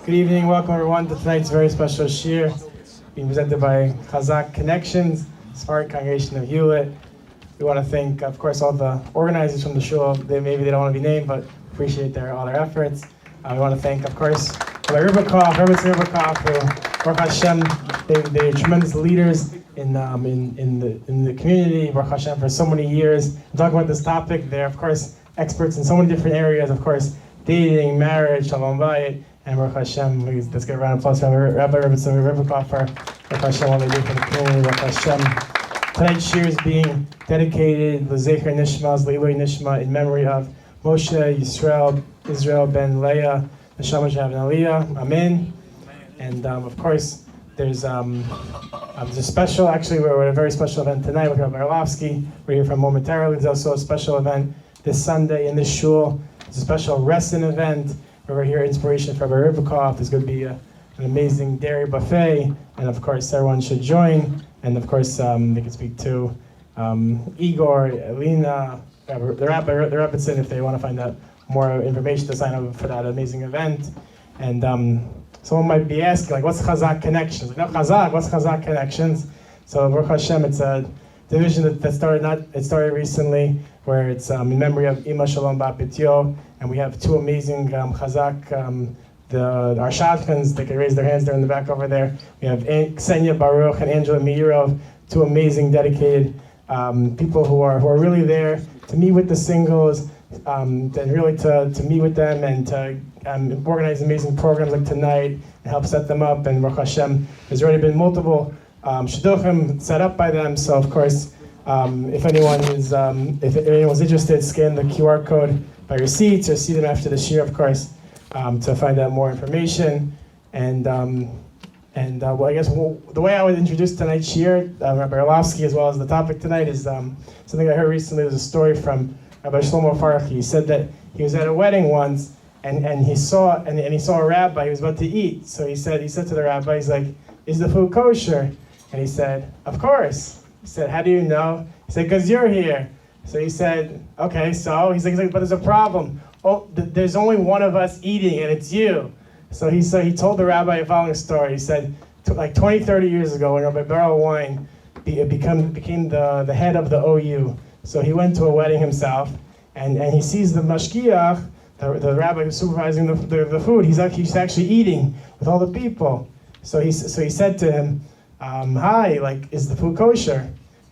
Good evening, welcome everyone to tonight's very special shir, being presented by Chazaq Connections, Spark Congregation of Hewlett. We want to thank, of course, all the organizers from the shul. Maybe they don't want to be named, but appreciate all their efforts. We want to thank, of course, Rabbi Ribakov, who, Baruch Hashem, they're tremendous leaders in the community, Baruch Hashem, for so many years. We're talking about this topic. They're, of course, experts in so many different areas, of course, dating, marriage, shalom bayit, and Baruch Hashem. Let's get a round of applause for Rabbi Ribakov for Baruch Hashem, what they do for the community, Baruch Hashem. Tonight's shir is being dedicated L'Zecher Nishmas, Le'ilui Nishma, in memory of Moshe Israel ben Leah, Neshama Shav Aliyah, Amen. And of course, there's a special, actually we're at a very special event tonight with Rabbi Orlofsky. We're here for momentarily. There's also a special event this Sunday in this shul. It's a special Ressin event where we're here, inspiration for Rabbi Ribakov. There's going to be an amazing dairy buffet, and of course everyone should join. And of course they can speak to Igor, Elena, the Rebbetzin if they want to find out more information to sign up for that amazing event. And someone might be asking, like, what's Chazaq Connections? Like, no, Chazaq, what's Chazaq Connections? So Baruch Hashem, it's a division that started recently, where it's in memory of Ima Shalom Ba'Pityo, and we have two amazing Chazaq, our shadchans. They can raise their hands there in the back over there. We have Ksenia Baruch and Angela Meirov, two amazing, dedicated people who are really there to meet with the singles, and really to meet with them and to organize amazing programs like tonight and help set them up. And Baruch Hashem, there's already been multiple shidduchim set up by them. So of course, if anyone's interested, scan the QR code by your seats or see them after the shir, of course, to find out more information. And well, I guess the way I would introduce tonight's shir, Rabbi Orlofsky, as well as the topic tonight, is something I heard recently. There's a story from Rabbi Shlomo Farchi. He said that he was at a wedding once, and he saw a rabbi. He was about to eat. So he said to the rabbi, he's like, "Is the food kosher?" And he said, "Of course." He said, "How do you know?" He said, "Because you're here." So he said, "Okay, so?" He's like, "But there's a problem. Oh, there's only one of us eating, and it's you." So he told the rabbi a following story. He said, like 20, 30 years ago, when Rabbi Beryl Wine became the head of the OU, so he went to a wedding himself, and he sees the mashkiach, the rabbi who's supervising the food. He's actually eating with all the people. So he said to him, "Hi, like, is the food kosher?"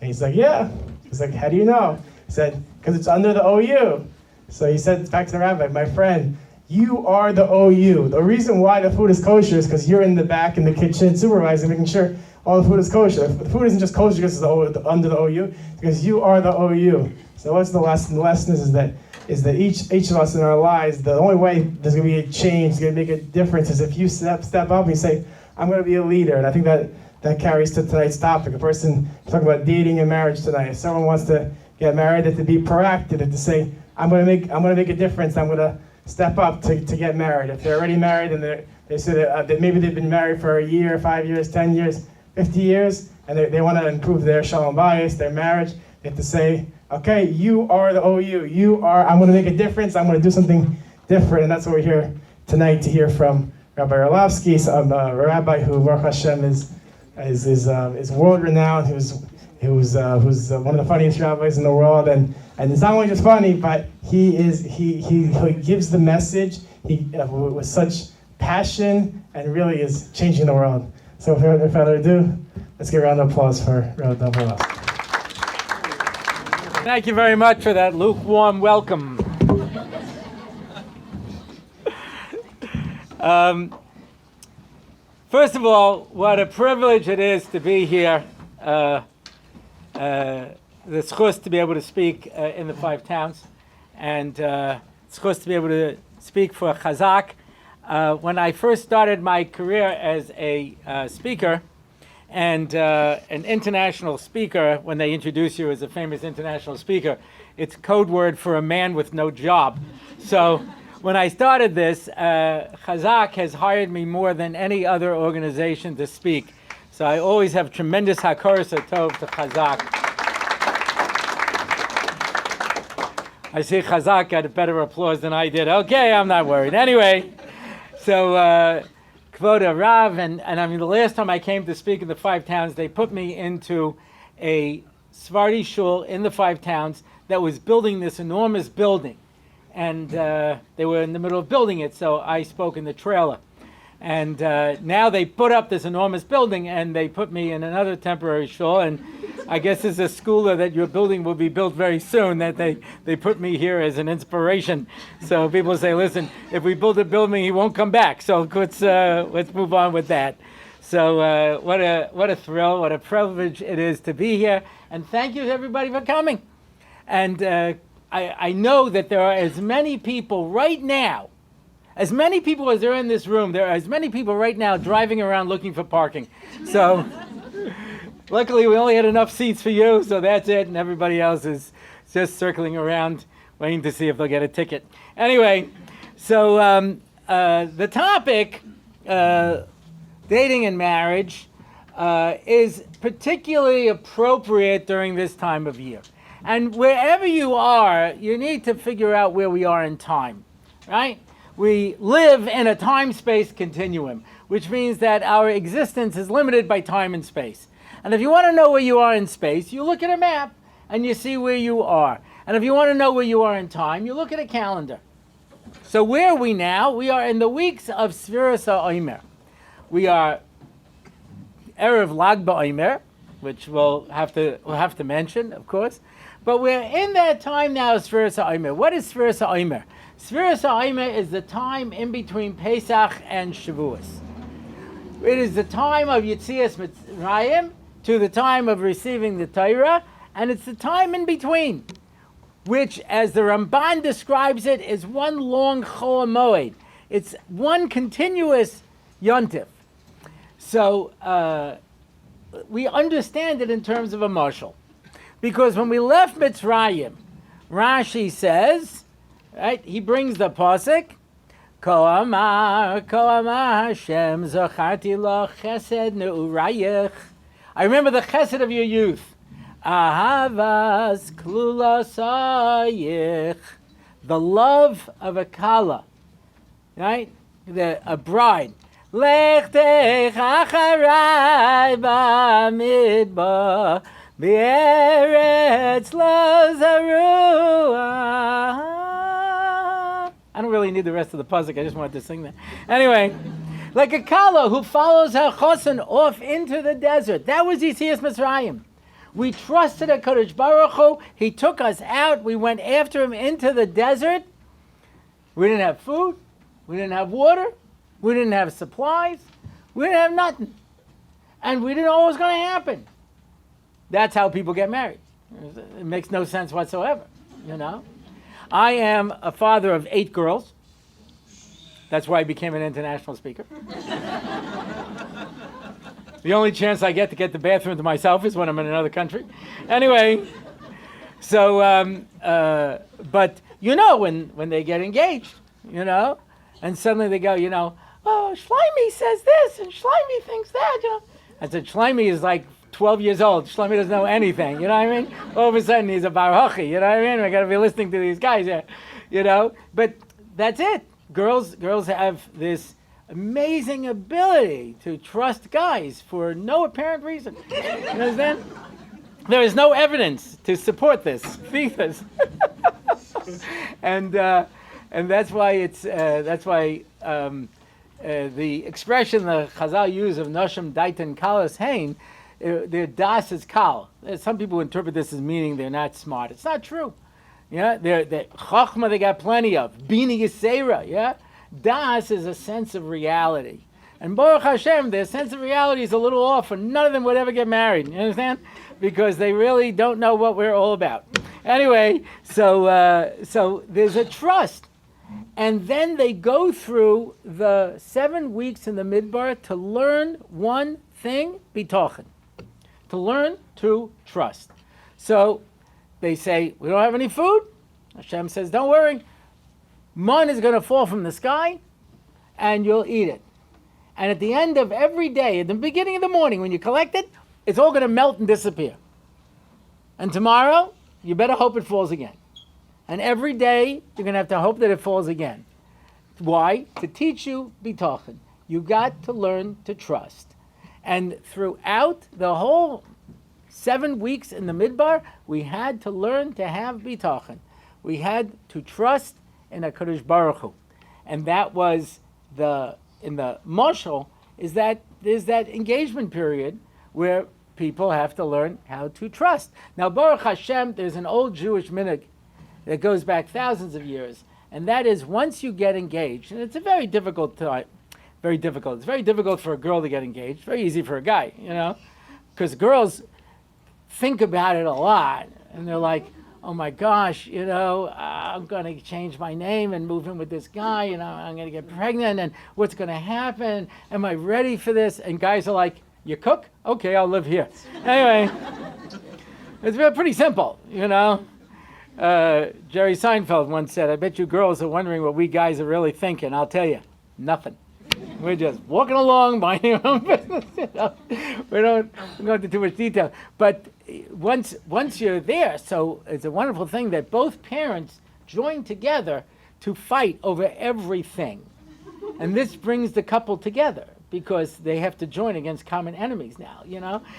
And he's like, "Yeah." He's like, "How do you know?" He said, "Because it's under the OU." So he said back to the rabbi, "My friend, you are the OU. The reason why the food is kosher is because you're in the back in the kitchen supervising, making sure all the food is kosher. The food isn't just kosher because it's under the OU, because you are the OU." So what's the lesson? The lesson is that each of us in our lives, the only way there's going to be a change, going to make a difference, is if you step up and you say, "I'm going to be a leader." And I think that carries to tonight's topic. A person talking about dating and marriage tonight. If someone wants to get married, they have to be proactive. They have to say, I'm going to make a difference. I'm going to step up to get married. If they're already married and they say that maybe they've been married for a year, 5 years, 10 years, 50 years, and they want to improve their shalom bayis, their marriage, they have to say, "Okay, you are the OU. I'm going to make a difference. I'm going to do something different." And that's what we're here tonight to hear from Rabbi Orlofsky, a rabbi who, Baruch Hashem, is world renowned. Who's one of the funniest rabbis in the world, and it's not only just funny, but he gives the message with such passion and really is changing the world. So without further ado, let's give a round of applause for Rabbi Dovid Orlofsky. Thank you very much for that lukewarm welcome. First of all, what a privilege it is to be here. The schus to be able to speak in the five towns, and schus to be able to speak for Chazaq. When I first started my career as a speaker, and an international speaker, when they introduce you as a famous international speaker, it's code word for a man with no job. So when I started this, Chazaq has hired me more than any other organization to speak. So I always have tremendous hakaras hatov to Chazaq. I see Chazaq got a better applause than I did. Okay, I'm not worried. Anyway, so Kvoda Rav, and I mean, the last time I came to speak in the 5 towns, they put me into a Sephardi shul in the 5 towns that was building this enormous building. And they were in the middle of building it, so I spoke in the trailer. And now they put up this enormous building, and they put me in another temporary shul. And I guess there's a school that your building will be built very soon, that they put me here as an inspiration. So people say, listen, if we build a building, he won't come back. So let's move on with that. So what a thrill, what a privilege it is to be here. And thank you to everybody for coming. And I know that there are as many people right now, as many people as are in this room, there are as many people right now driving around looking for parking. So luckily we only had enough seats for you, so that's it, and everybody else is just circling around waiting to see if they'll get a ticket. Anyway, so the topic, dating and marriage, is particularly appropriate during this time of year. And wherever you are, you need to figure out where we are in time, right? We live in a time-space continuum, which means that our existence is limited by time and space. And if you want to know where you are in space, you look at a map and you see where you are. And if you want to know where you are in time, you look at a calendar. So where are we now? We are in the weeks of Sfiras HaOmer. We are Erev Lag BaOmer, which we'll have to mention, of course. But we're in that time now of Sfiras HaOmer. What is Sfiras HaOmer? Sfiras HaOmer is the time in between Pesach and Shavuos. It is the time of Yetzias Mitzrayim to the time of receiving the Torah, and it's the time in between, which, as the Ramban describes it, is one long Chol Moed. It's one continuous Yontif. So we understand it in terms of a mashal, because when we left Mitzrayim, Rashi says, right, he brings the pasuk, Ko amar Hashem zacharti lo chesed ne'urayich. I remember the chesed of your youth. Ahavas klulasayich. The love of a kala, right? A bride. Lech teich acharai b'midbar b'eretz lo zaruah. I don't really need the rest of the pasuk. I just wanted to sing that. Anyway, like a kala who follows her chosen off into the desert. That was Yetzias Mitzrayim. We trusted HaKadosh Baruch Hu. He took us out. We went after him into the desert. We didn't have food. We didn't have water. We didn't have supplies. We didn't have nothing. And we didn't know what was going to happen. That's how people get married. It makes no sense whatsoever, you know. I am a father of 8 girls. That's why I became an international speaker. The only chance I get to get the bathroom to myself is when I'm in another country. Anyway, so, but you know, when they get engaged, you know, and suddenly they go, you know, oh, Shlomi says this and Shlomi thinks that, you know. I said, Shlomi is like 12 years old. Shlomi doesn't know anything, you know what I mean? All of a sudden he's a bar hochi, you know what I mean? We got to be listening to these guys here, you know. But that's it. Girls have this amazing ability to trust guys for no apparent reason. You understand? There is no evidence to support this thesis, and that's why the expression the Chazal use of Noshim Daitan Kalas Hain, their das is kal. Some people interpret this as meaning they're not smart. It's not true. Yeah, they're chachma they got plenty of. Bina Yisera, yeah. Das is a sense of reality. And Baruch Hashem, their sense of reality is a little off, and none of them would ever get married. You understand? Because they really don't know what we're all about. Anyway, so there's a trust. And then they go through the 7 weeks in the Midbar to learn one thing, bitochen. To learn to trust. So they say, we don't have any food. Hashem says, don't worry. Man is going to fall from the sky, and you'll eat it. And at the end of every day, at the beginning of the morning, when you collect it, it's all going to melt and disappear. And tomorrow, you better hope it falls again. And every day, you're going to have to hope that it falls again. Why? To teach you bitochen. You got to learn to trust. And throughout the whole 7 weeks in the Midbar, we had to learn to have bitachon. We had to trust in HaKadosh Baruch Hu. And that was in the Moshel, is that there's that engagement period where people have to learn how to trust. Now, Baruch Hashem, there's an old Jewish minhag that goes back thousands of years, and that is once you get engaged, and it's a very difficult time, very difficult. It's very difficult for a girl to get engaged, very easy for a guy, because girls think about it a lot, and they're like, oh my gosh, I'm going to change my name and move in with this guy, I'm going to get pregnant, and what's going to happen? Am I ready for this? And guys are like, you cook? Okay, I'll live here. Anyway, it's pretty simple, Jerry Seinfeld once said, I bet you girls are wondering what we guys are really thinking. I'll tell you, nothing. We're just walking along, minding our own business. We don't go into too much detail. But once you're there, so it's a wonderful thing that both parents join together to fight over everything. And this brings the couple together because they have to join against common enemies now,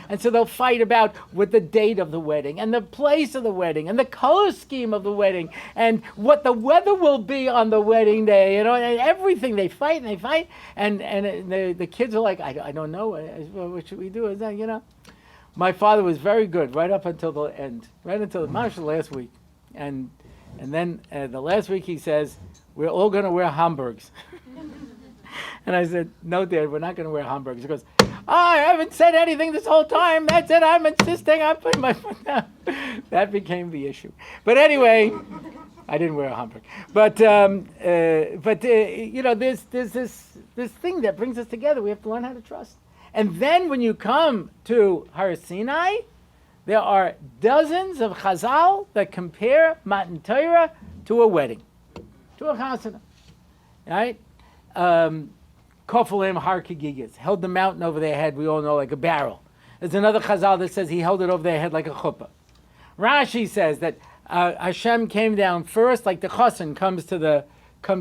And so they'll fight about what the date of the wedding and the place of the wedding and the color scheme of the wedding and what the weather will be on the wedding day, and everything. They fight and they fight. And the kids are like, I don't know, what should we do? Is that, My father was very good right up until the end, right until the marshal last week. And then the last week he says, we're all going to wear Hamburgs. And I said, no, Dad, we're not going to wear Hamburgs. He goes, I haven't said anything this whole time. That's it. I'm insisting. I'm putting my foot down. That became the issue. But anyway, I didn't wear a Hamburg. But there's this thing that brings us together. We have to learn how to trust. And then when you come to Har Sinai, there are dozens of Chazal that compare Matan Torah to a wedding, to a chasana, right? Kofalim Har Kegigas, held the mountain over their head, we all know, like a barrel. There's another Chazal that says he held it over their head like a chuppah. Rashi says that Hashem came down first, like the chosin comes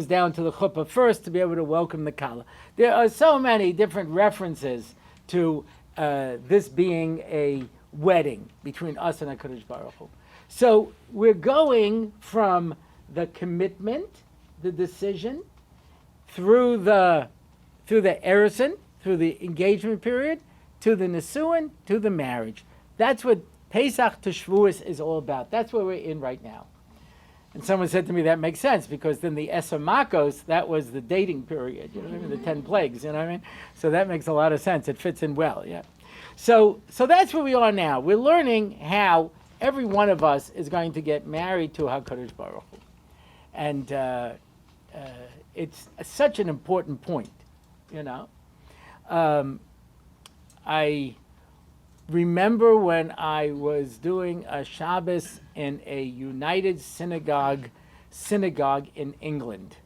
down to the chuppah first to be able to welcome the kala. There are so many different references to this being a wedding between us and HaKadosh Baruch Hu. So we're going from the commitment, the decision, through the erusin, through the engagement period, to the nisuin, to the marriage. That's what Pesach to Shavuos is all about. That's where we're in right now. And someone said to me that makes sense because then the Eser Makos, that was the dating period, the 10 plagues, So that makes a lot of sense. It fits in well, yeah. So that's where we are now. We're learning how every one of us is going to get married to HaKadosh Baruch Hu. And it's such an important point, I remember when I was doing a Shabbos in a United Synagogue in England.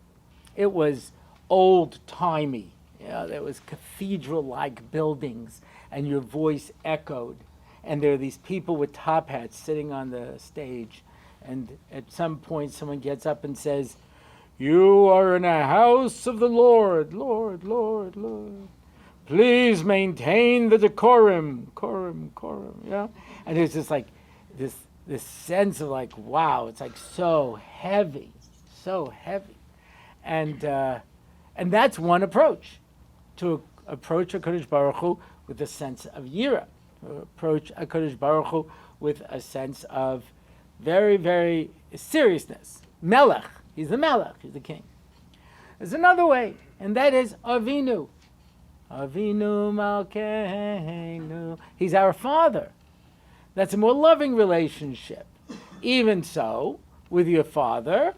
It was old-timey. There was cathedral-like buildings, and your voice echoed. And there are these people with top hats sitting on the stage. And at some point, someone gets up and says, you are in a house of the Lord, Lord, Lord, Lord. Please maintain the decorum, corum, yeah? And there's this this sense of like, wow, it's like so heavy. And that's one approach, to approach HaKadosh Baruch Hu with a sense of yira, to approach HaKadosh Baruch Hu with a sense of very, very seriousness. Melech. He's the Melech. He's the king. There's another way, and that is Avinu. Avinu Malkeinu. He's our Father. That's a more loving relationship. Even so, with your father,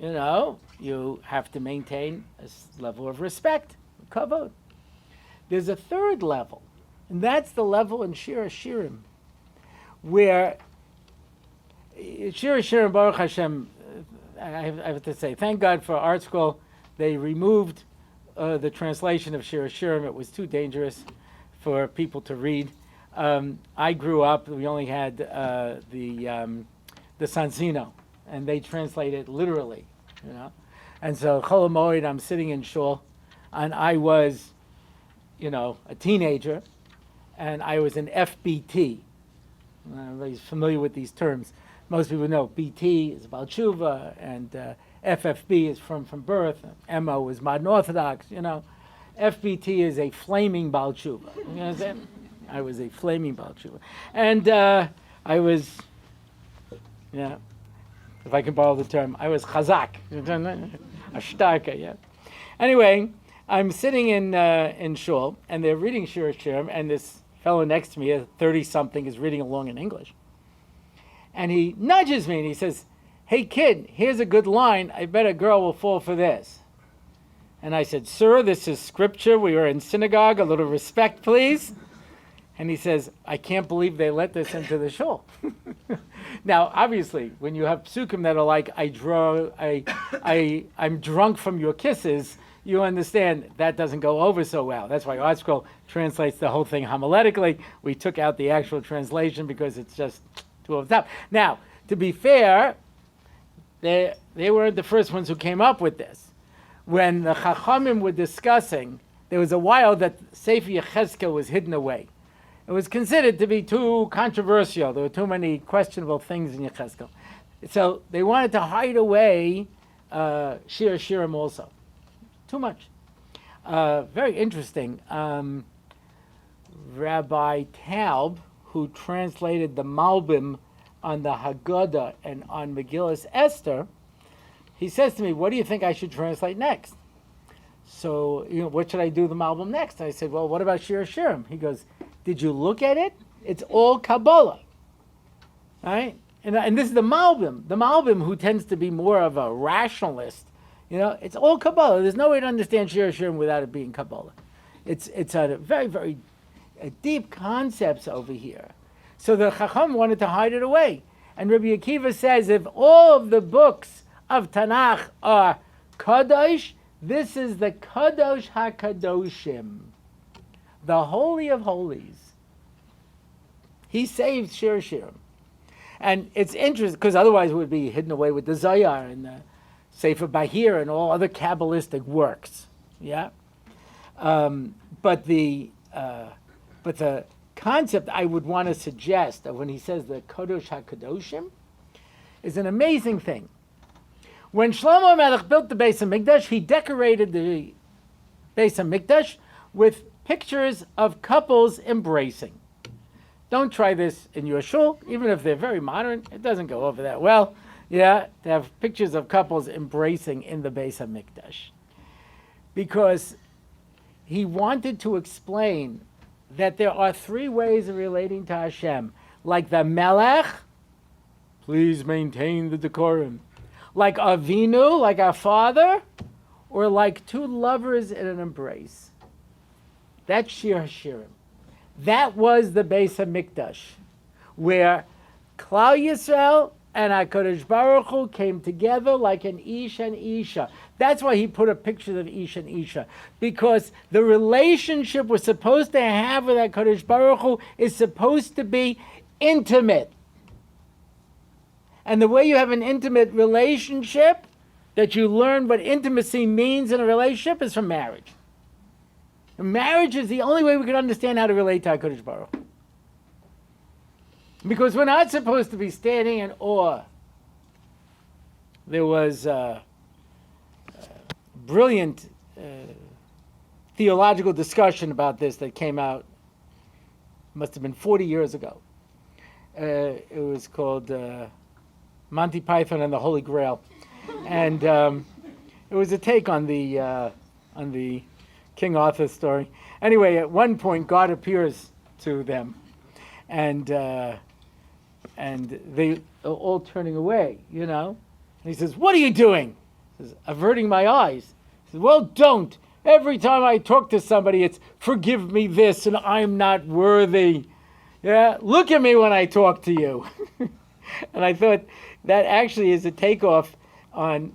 you have to maintain a level of respect, kavod. There's a third level, and that's the level in Shir Hashirim, where Shir Hashirim, Baruch Hashem, I have to say, thank God for Art School. They removed the translation of Shir Hashirim. It was too dangerous for people to read. I grew up, we only had the Sansino, and they translate it literally, And so, Chol HaMoed, I'm sitting in shul, and I was a teenager, and I was an FBT. Everybody's familiar with these terms. Most people know BT is about tshuva, and FFB is from birth. MO is modern Orthodox. FBT is a flaming Baal tshuva. You know what I'm saying? I was a flaming Baal tshuva, and I was, if I can borrow the term, I was Chazaq, a starka. Yeah. Anyway, I'm sitting in shul, and they're reading Shir Hashirim, and this fellow next to me, a 30-something, is reading along in English. And he nudges me and he says, "Hey kid, here's a good line. I bet a girl will fall for this." And I said, "Sir, this is scripture. We are in synagogue. A little respect, please." And he says, "I can't believe they let this into the shul." Now, obviously, when you have psukim that are like, I'm drunk from your kisses, you understand that doesn't go over so well. That's why ArtScroll translates the whole thing homiletically. We took out the actual translation because it's just too over the top. Now, to be fair, they weren't the first ones who came up with this. When the Chachamim were discussing, there was a while that Sefer Yechezkel was hidden away. It was considered to be too controversial. There were too many questionable things in Yechezkel. So they wanted to hide away Shir Hashirim also. Too much. Very interesting. Rabbi Taub, who translated the Malbim on the Haggadah and on Megillas Esther, he says to me, "What do you think I should translate next?" So, what should I do the Malbim next? I said, "Well, what about Shir Hashirim?" He goes, "Did you look at it? It's all Kabbalah." All right? And this is the Malbim who tends to be more of a rationalist. It's all Kabbalah. There's no way to understand Shir Hashirim without it being Kabbalah. It's a very, very deep concepts over here. So the Chacham wanted to hide it away. And Rabbi Akiva says, if all of the books of Tanakh are Kadosh, this is the Kadosh HaKadoshim, the Holy of Holies. He saved Shir Hashirim. And it's interesting, because otherwise it would be hidden away with the Zayar and the Sefer Bahir and all other Kabbalistic works. Yeah? But the concept I would want to suggest of when he says the Kadosh HaKadoshim is an amazing thing. When Shlomo Melech built the Beis HaMikdash, he decorated the Beis HaMikdash with pictures of couples embracing. Don't try this in your shul, even if they're very modern. It doesn't go over that well. To have pictures of couples embracing in the Beis HaMikdash. Because he wanted to explain that there are three ways of relating to Hashem. Like the Melech, please maintain the decorum. Like Avinu, like our father, or like two lovers in an embrace. That's Shir Hashirim. That was the Beis HaMikdash, where Klal Yisrael and HaKadosh Baruch Hu came together like an Ish and Isha. That's why he put a picture of Ish and Isha, because the relationship we're supposed to have with HaKadosh Baruch Hu is supposed to be intimate. And the way you have an intimate relationship, that you learn what intimacy means in a relationship, is from marriage. And marriage is the only way we can understand how to relate to HaKadosh Baruch Hu. Because we're not supposed to be standing in awe. There was a brilliant theological discussion about this that came out, must have been 40 years ago. It was called Monty Python and the Holy Grail. And it was a take on the King Arthur story. Anyway, at one point, God appears to them. And they are all turning away, And he says, "What are you doing?" He says, "Averting my eyes." He says, "Well, don't. Every time I talk to somebody, it's forgive me this and I'm not worthy. Yeah, look at me when I talk to you." And I thought that actually is a takeoff on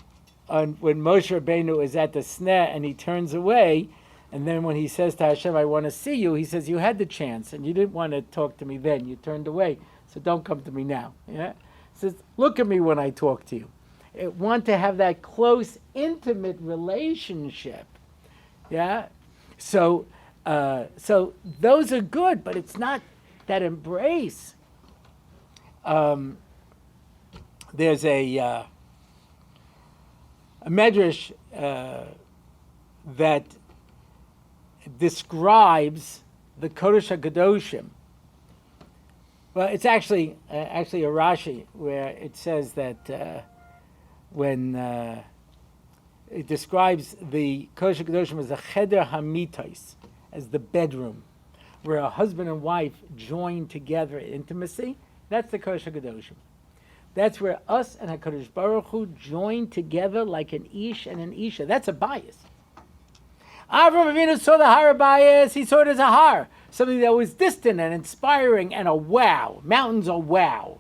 when Moshe Rabbeinu is at the sneh and he turns away. And then when he says to Hashem, "I want to see you," he says, "You had the chance and you didn't want to talk to me then. You turned away. So don't come to me now." Yeah? He says, "Look at me when I talk to you." I want to have that close, intimate relationship. Yeah? So So those are good, but it's not that embrace. There's a medrash that describes the Kodesh HaKadoshim. Well, it's actually a Rashi where it says that when it describes the Kodesh HaKadoshim as a Cheder HaMitais, as the bedroom, where a husband and wife join together in intimacy. That's the Kodesh HaKadoshim. That's where us and HaKadosh Baruch Hu join together like an Ish and an Isha. That's a bias. Avram Avinu saw the Har bias. He saw it as a Har, something that was distant and inspiring and a wow. Mountains are wow.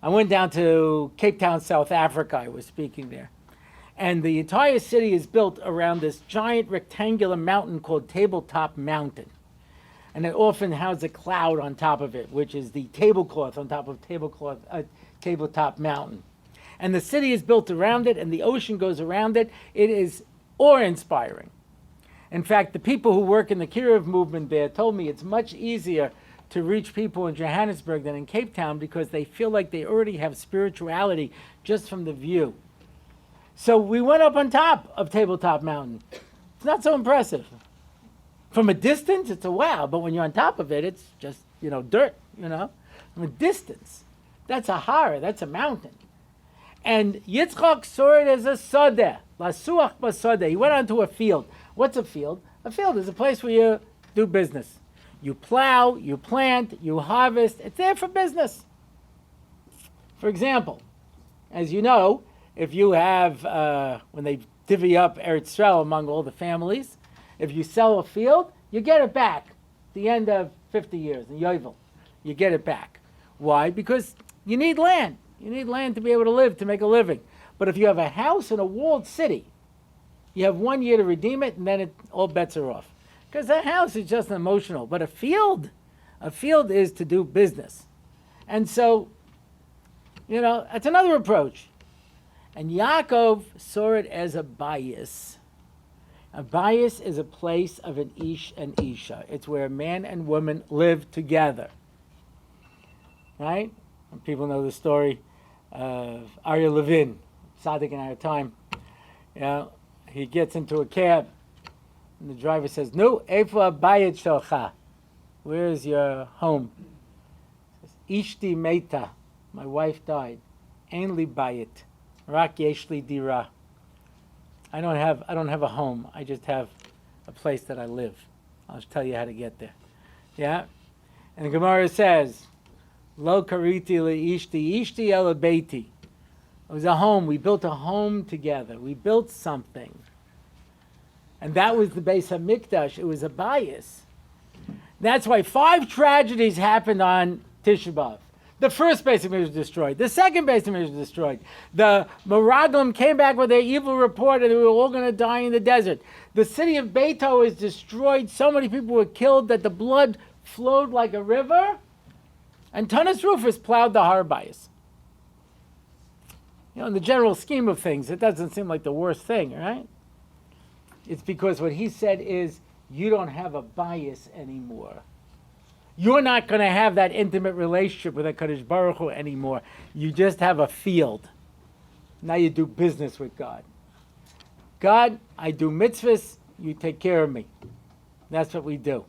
I went down to Cape Town, South Africa. I was speaking there. And the entire city is built around this giant rectangular mountain called Tabletop Mountain. And it often has a cloud on top of it, which is the tablecloth on top of Tabletop Mountain. And the city is built around it, and the ocean goes around it. It is awe-inspiring. In fact, the people who work in the Kiruv movement there told me it's much easier to reach people in Johannesburg than in Cape Town because they feel like they already have spirituality just from the view. So we went up on top of Tabletop Mountain. It's not so impressive. From a distance, it's a wow, but when you're on top of it, it's just, dirt, From a distance, that's a har, that's a mountain. And Yitzchak saw it as a sodeh, lasuach basodeh. He went onto a field. What's a field? A field is a place where you do business. You plow, you plant, you harvest. It's there for business. For example, as you know, if you have, when they divvy up Eretz Yisrael among all the families, if you sell a field, you get it back at the end of 50 years, in Yovel. You get it back. Why? Because you need land. You need land to be able to live, to make a living. But if you have a house in a walled city, you have 1 year to redeem it, and then all bets are off. Because a house is just emotional. But a field is to do business. And so, that's another approach. And Yaakov saw it as a bias. A bias is a place of an Ish and Isha. It's where a man and woman live together. Right? And people know the story of Aryeh Levin, Tzaddik in our time. He gets into a cab, and the driver says, "No, Eifa bayit shelcha. Where is your home?" He says, "Ishti meita. My wife died. Ein li bayit. Rak yesh li dira. I don't have a home. I just have a place that I live. I'll just tell you how to get there." Yeah? And the Gemara says, "Lo kariti li ishti ela beiti." It was a home. We built a home together. We built something. And that was the Beis HaMikdash. It was a bias. That's why 5 tragedies happened on Tisha B'Av. The first Beis HaMikdash was destroyed. The second Beis HaMikdash was destroyed. The Meraglim came back with their evil report and they were all going to die in the desert. The city of Beito is destroyed. So many people were killed that the blood flowed like a river. And Tanis Rufus plowed the Har Bayis. In the general scheme of things, it doesn't seem like the worst thing, right? It's because what he said is, you don't have a bias anymore. You're not going to have that intimate relationship with HaKadosh Baruch Hu anymore. You just have a field. Now you do business with God. God, I do mitzvahs, you take care of me. That's what we do.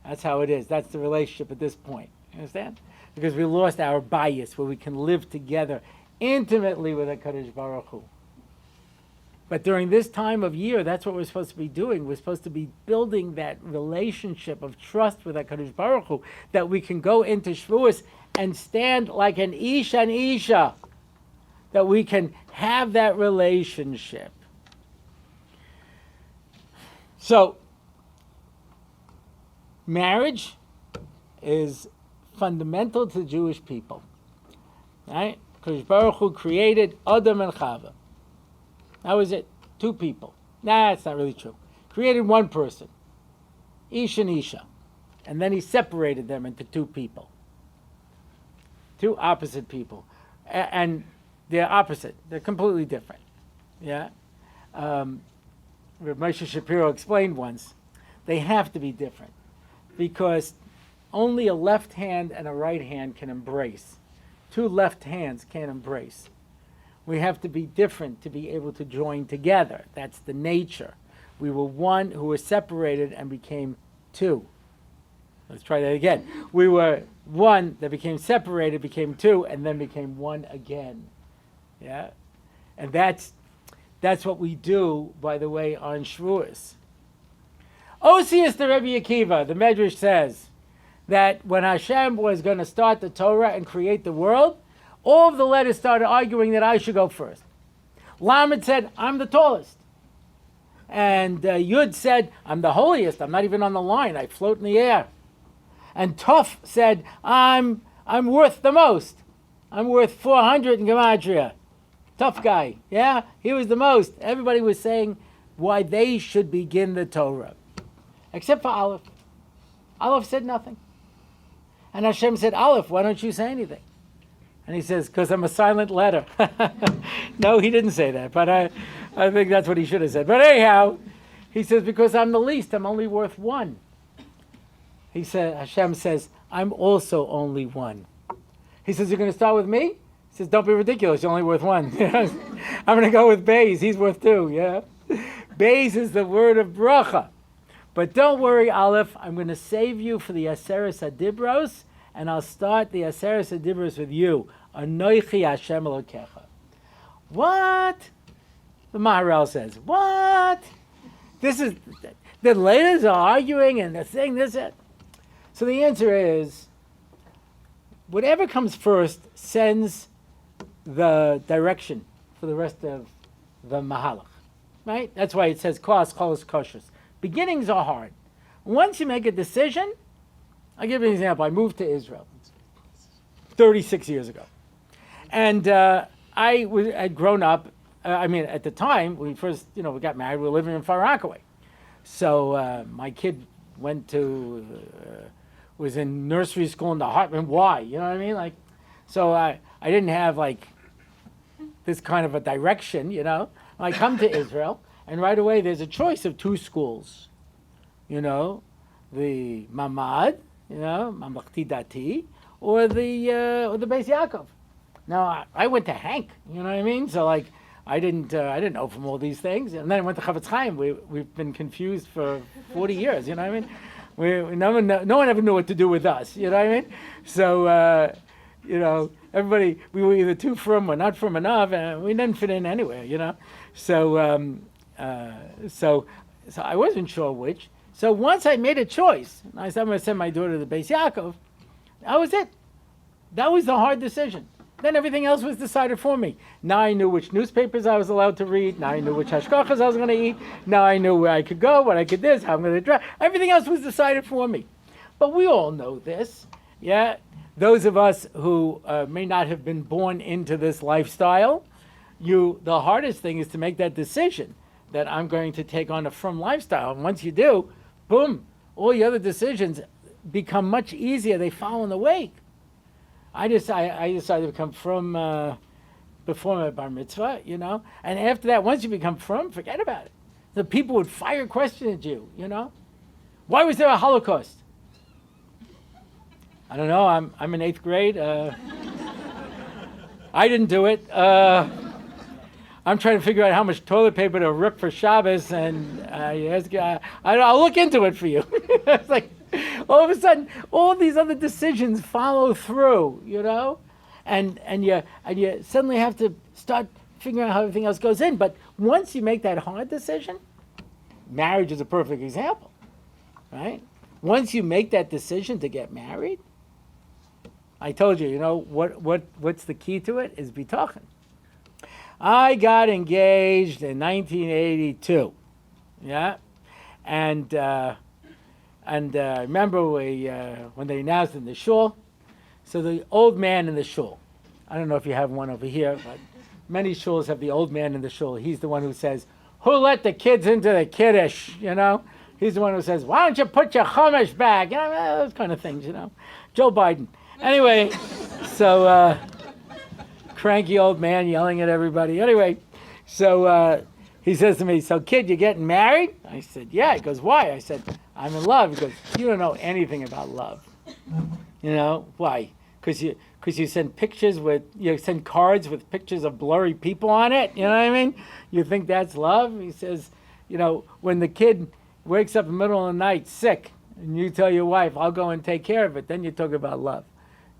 That's how it is. That's the relationship at this point. You understand? Because we lost our bias where we can live together intimately with HaKadosh Baruch Hu. But during this time of year, that's what we're supposed to be doing. We're supposed to be building that relationship of trust with HaKadosh Baruch Hu, that we can go into Shavuos and stand like an Ish and Isha, that we can have that relationship. So, marriage is fundamental to the Jewish people. Right? HaKadosh Baruch Hu created Adam and Chava. That was it. 2 people. Nah, that's not really true. Created 1 person. Ish and Isha. And then he separated them into 2 people. 2 opposite people. And they're opposite. They're completely different. Yeah? Rabbi Moshe Shapiro explained once They have to be different because only a left hand and a right hand can embrace. Two left hands can't embrace. We have to be different to be able to join together. That's the nature. We were one who were separated and became two. Let's try that again. We were one that became separated, became two, and then became one again. Yeah? And that's what we do, by the way, on Shavuos. Osius the Rebbe Akiva, the Medrash says, that when Hashem was going to start the Torah and create the world, all of the letters started arguing that I should go first. Lamed said, I'm the tallest. And Yud said, I'm the holiest. I'm not even on the line. I float in the air. And Tuf said, I'm worth the most. I'm worth 400 in Gematria. Tough guy. Yeah, he was the most. Everybody was saying why they should begin the Torah. Except for Aleph. Aleph said nothing. And Hashem said, Aleph, why don't you say anything? And he says, because I'm a silent letter. No, he didn't say that, but I think that's what he should have said. But anyhow, he says, because I'm the least, I'm only worth one. He said, Hashem says, I'm also only one. He says, you're going to start with me? He says, don't be ridiculous, you're only worth one. I'm going to go with Beis, he's worth two, yeah? Beis is the word of bracha. But don't worry, Aleph, I'm going to save you for the Aseres HaDibros, and I'll start the Aseres HaDibros with you. Anoichi Hashem Elokecha. What? The Maharil says, what? This is, the letters are arguing and they're saying this. So the answer is, whatever comes first sends the direction for the rest of the Mahalach. Right? That's why it says, Kos, Cholos, Koshos. Beginnings are hard. Once you make a decision, I'll give you an example. I moved to Israel 36 years ago. And I'd grown up, at the time, we first, we got married, we were living in Far Rockaway. So my kid was in nursery school in the Hartman Y, you know what I mean? So I didn't have this kind of a direction, I come to Israel. And right away, there's a choice of two schools, the Mamad, Mamlechti Dati, or the Beis Yaakov. Now, I went to Hank, you know what I mean? So, I didn't know from all these things. And then I went to Chavetz Chaim. We've been confused for 40 years, you know what I mean? No one ever knew what to do with us, you know what I mean? So, everybody, we were either too firm or not firm enough, and we didn't fit in anywhere, So, so I wasn't sure which. So once I made a choice, and I said I'm going to send my daughter to the Beis Yaakov, that was it. That was the hard decision. Then everything else was decided for me. Now I knew which newspapers I was allowed to read. Now I knew which hashkachas I was going to eat. Now I knew where I could go, what I could this, how I'm going to drive. Everything else was decided for me. But we all know this, yeah? Those of us who may not have been born into this lifestyle, the hardest thing is to make that decision that I'm going to take on a frum lifestyle. And once you do, boom, all the other decisions become much easier. They follow in the wake. I decided to become frum before my bar mitzvah, And after that, once you become frum, forget about it. The people would fire question at you, Why was there a Holocaust? I don't know. I'm in 8th grade. I didn't do it. I'm trying to figure out how much toilet paper to rip for Shabbos, and I'll look into it for you. It's all of a sudden, all these other decisions follow through, and you suddenly have to start figuring out how everything else goes in. But once you make that hard decision, marriage is a perfect example, right? Once you make that decision to get married, I told you, what's the key to it is bitachon. I got engaged in 1982, yeah, and I remember when they announced in the shul. So the old man in the shul, I don't know if you have one over here, but many shuls have the old man in the shul. He's the one who says, "Who let the kids into the kiddush?" He's the one who says, "Why don't you put your chumash back?" Those kind of things, Joe Biden. Anyway, so. Cranky old man yelling at everybody. Anyway, so he says to me, so kid, you getting married? I said, yeah. He goes, why? I said, I'm in love. He goes, you don't know anything about love. You know, why? Because you send pictures you send cards with pictures of blurry people on it. You know what I mean? You think that's love? He says, you know, when the kid wakes up in the middle of the night sick, and you tell your wife, I'll go and take care of it, then you talk about love.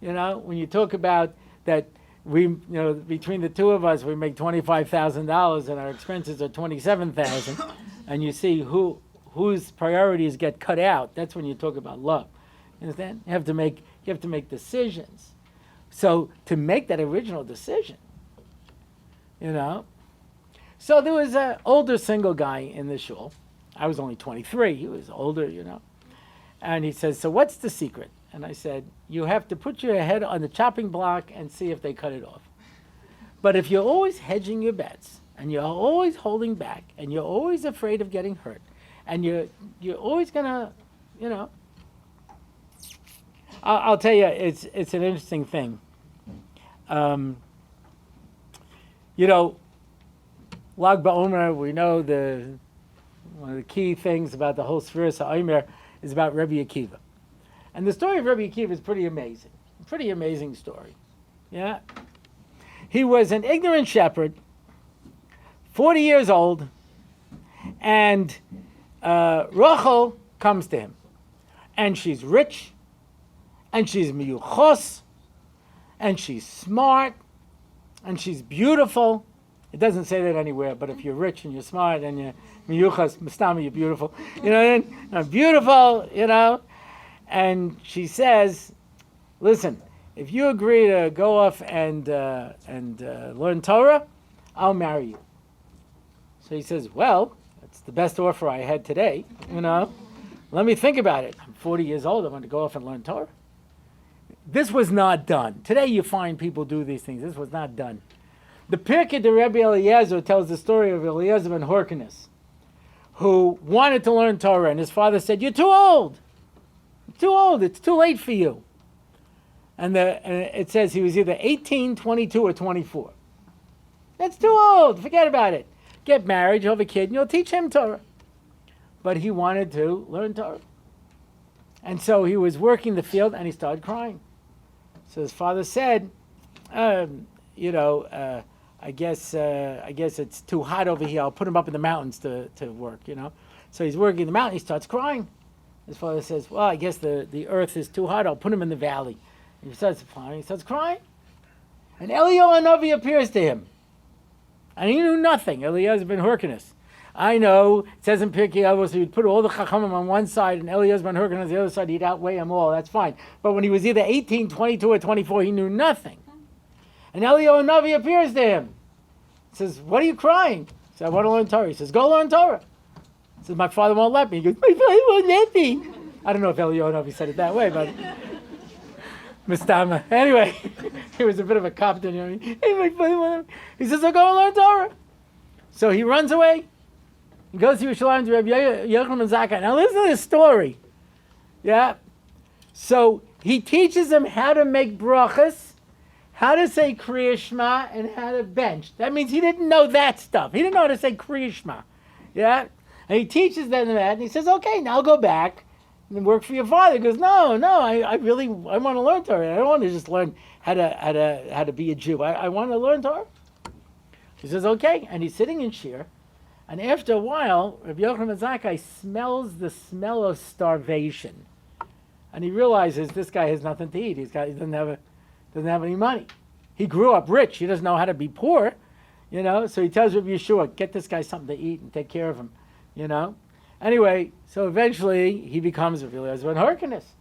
You know, when you talk about that between the two of us, we make $25,000 and our expenses are $27,000, and you see whose priorities get cut out, that's when you talk about love. You understand? You have to make decisions. So to make that original decision, you know. So there was an older single guy in the shul. I was only 23. He was older, you know. And he says, so what's the secret? And I said, you have to put your head on the chopping block and see if they cut it off. But if you're always hedging your bets, and you're always holding back, and you're always afraid of getting hurt, and you're always gonna, you know, I'll tell you, it's an interesting thing. You know, Lag BaOmer, we know one of the key things about the whole Sfiras HaOmer is about Rabbi Akiva. And the story of Rabbi Akiva is pretty amazing. Pretty amazing story. Yeah? He was an ignorant shepherd, 40 years old, and Rachel comes to him. And she's rich, and she's miyuchos, and she's smart, and she's beautiful. It doesn't say that anywhere, but if you're rich and you're smart and you're miyuchas, mastami, you're beautiful. You know what I mean? I'm beautiful, you know. And she says, listen, if you agree to go off and learn Torah, I'll marry you. So he says, well, that's the best offer I had today, you know. Let me think about it. I'm 40 years old. I want to go off and learn Torah. This was not done. Today you find people do these things. This was not done. The Pirkei de Rabbi Eliezer tells the story of Eliezer ben Horkenes, who wanted to learn Torah, and his father said, you're too old. Too old. It's too late for you. And it says he was either 18, 22, or 24. That's too old. Forget about it. Get married, you'll have a kid, and you'll teach him Torah. But he wanted to learn Torah. And so he was working the field, and he started crying. So his father said, I guess it's too hot over here. I'll put him up in the mountains to work, you know. So he's working in the mountain. He starts crying. His father says, well, I guess the earth is too hot. I'll put him in the valley. And he starts crying. And Eliyahu Hanavi appears to him. And he knew nothing. Eliezer ben Horkenes. I know, it says in Pirkei Avos, so you'd put all the Chachamim on one side and Eliezer ben Horkenes on the other side, he'd outweigh them all. That's fine. But when he was either 18, 22, or 24, he knew nothing. And Eliyahu Hanavi appears to him. He says, what are you crying? He says, I want to learn Torah. He says, go learn Torah. He says, my father won't let me. He goes, my father won't let me. I don't know if Eliyahu Hanavi said it that way, but Mistama. Anyway, he was a bit of a Copton, you know what I mean? Hey, my father won't let me. He says, I'll go and learn Torah. So he runs away. He goes to Yerushalayim to Rabbi Yochanan Zakkai. Now listen to this story. Yeah? So he teaches him how to make brachas, how to say Kriya Shema, and how to bench. That means he didn't know that stuff. He didn't know how to say Kriya Shema. Yeah? And he teaches them that, and he says, okay, now I'll go back and work for your father. He goes, no, I want to learn Torah. I don't want to just learn how to be a Jew. I want to learn Torah. He says, okay. And he's sitting in Shir. And after a while, Rabbi Yochanan Zakkai smells the smell of starvation. And he realizes this guy has nothing to eat. He doesn't have any money. He grew up rich. He doesn't know how to be poor, you know. So he tells Rabbi Yeshua, get this guy something to eat and take care of him, you know. Anyway, so eventually he becomes Rabbi Eliezer ben Horkenes.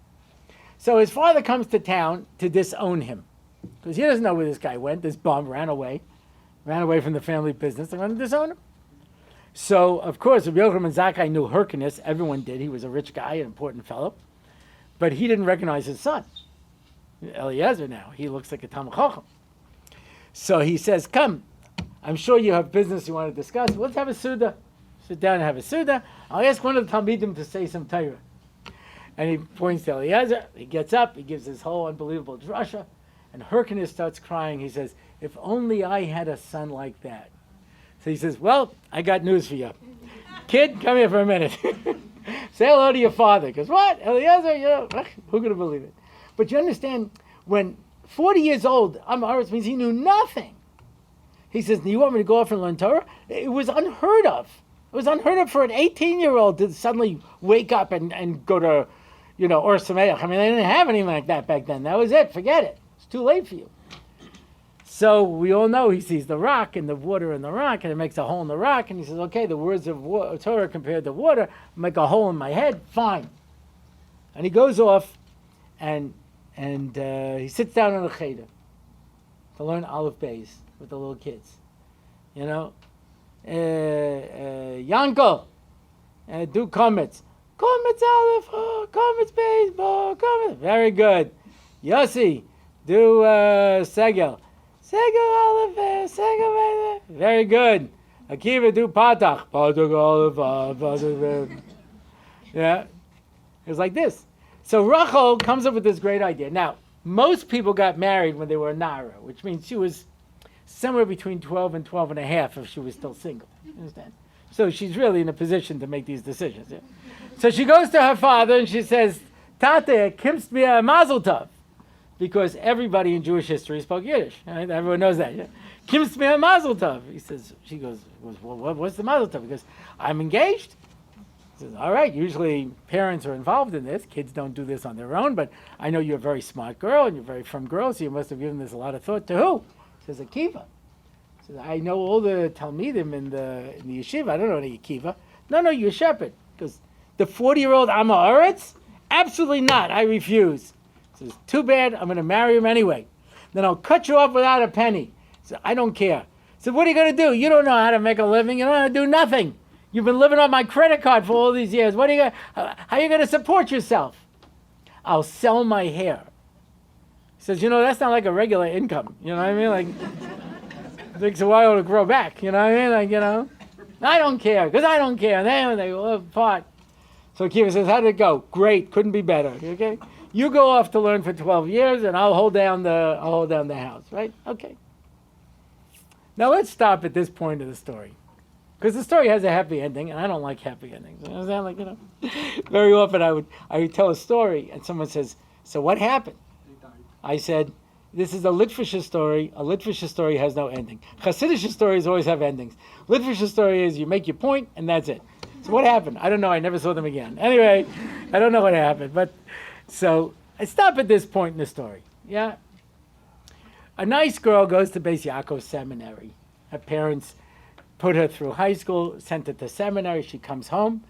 So his father comes to town to disown him because he doesn't know where this guy went. This bum ran away from the family business. They want to disown him. So, of course, Rabbi Yochanan Zakkai knew Horkenes. Everyone did. He was a rich guy, an important fellow. But he didn't recognize his son, Eliezer now. He looks like a Talmid Chacham. So he says, come, I'm sure you have business you want to discuss. Let's have a Suda. Sit down and have a Suda. I'll ask one of the Talmidim to say some Torah. And he points to Eliezer. He gets up. He gives his whole unbelievable drasha. And Horkenes starts crying. He says, if only I had a son like that. So he says, well, I got news for you. Kid, come here for a minute. Say hello to your father. He goes, what? Eliezer? You know, who could have believed it? But you understand, when 40 years old, Amaretz means he knew nothing. He says, you want me to go off and learn Torah? It was unheard of. It was unheard of for an 18-year-old to suddenly wake up and go to, Or Sameach. I mean, they didn't have anything like that back then. That was it. Forget it. It's too late for you. So we all know he sees the rock and the water in the rock, and it makes a hole in the rock, and he says, okay, the words of Torah compared to water make a hole in my head, fine. And he goes off, and he sits down in a cheder to learn Aleph Beis with the little kids. Yankel, do comments. Comments Aleph, comments Beis, comments. Very good. Yossi, do Segel. Segel Aleph, Segel Beis. Very good. Akiva, do Patach. Patach Aleph, Patach. Yeah. It was like this. So Rachel comes up with this great idea. Now, most people got married when they were a Nara, which means she was somewhere between 12 and 12 and a half if she was still single. You understand? So she's really in a position to make these decisions. Yeah? So she goes to her father and she says, Tate, kimst mir a mazel tov. Because everybody in Jewish history spoke Yiddish. Right? Everyone knows that. Yeah? Kimst mir a mazel tov. She goes, well, what's the mazel tov? He goes, I'm engaged. He says, all right, usually parents are involved in this. Kids don't do this on their own, but I know you're a very smart girl and you're a very firm girl, so you must have given this a lot of thought. To who? He says, Akiva. He says, I know all the Talmidim in the yeshiva. I don't know any Akiva. No, you're a shepherd. Because the 40-year-old Amma Aretz? Absolutely not. I refuse. He says, too bad. I'm going to marry him anyway. Then I'll cut you off without a penny. He says, I don't care. He said, what are you going to do? You don't know how to make a living. You don't know how to do nothing. You've been living on my credit card for all these years. How are you going to support yourself? I'll sell my hair. He says, that's not like a regular income. You know what I mean? Like, it takes a while to grow back. You know what I mean? I don't care, because I don't care. And then they go apart. So Kiva says, how did it go? Great, couldn't be better. Okay? You go off to learn for 12 years, and I'll hold down the house, right? Okay. Now let's stop at this point of the story. Because the story has a happy ending, and I don't like happy endings. You understand? Like, very often I would tell a story, and someone says, so what happened? I said, this is a Litvische story. A Litvische story has no ending. Hasidic stories always have endings. Litvische story is you make your point, and that's it. So what happened? I don't know. I never saw them again. Anyway, I don't know what happened. But so I stop at this point in the story. Yeah? A nice girl goes to Beis Yaakov Seminary. Her parents put her through high school, sent her to seminary. She comes home,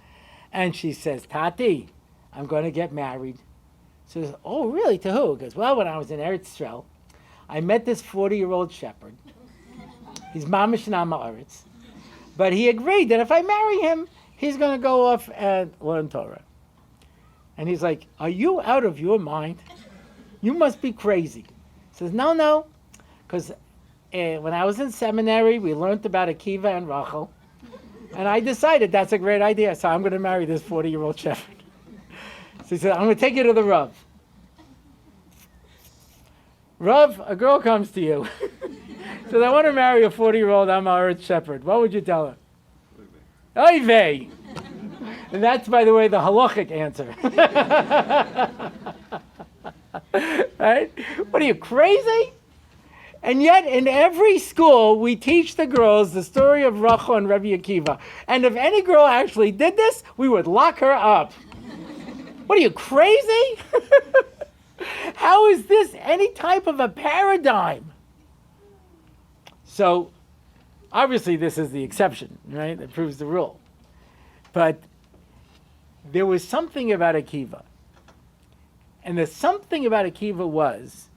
and she says, Tati, I'm going to get married. She says, oh, really? To who? He goes, well, when I was in Eretz Yisrael, I met this 40-year-old shepherd. He's mamish Nama Eretz. But he agreed that if I marry him, he's going to go off and learn Torah. And he's like, are you out of your mind? You must be crazy. He says, no, because when I was in seminary, we learned about Akiva and Rachel, and I decided that's a great idea, so I'm going to marry this 40-year-old shepherd. So he said, I'm going to take you to the Rav. Rav, a girl comes to you. Says, I want to marry a 40-year-old Amarit shepherd. What would you tell her? Oy vey. And that's, by the way, the halachic answer. Right? What are you, crazy? And yet, in every school, we teach the girls the story of Rachel and Rabbi Akiva. And if any girl actually did this, we would lock her up. What are you, crazy? How is this any type of a paradigm? So, obviously, this is the exception, right? That proves the rule. But there was something about Akiva. And the something about Akiva was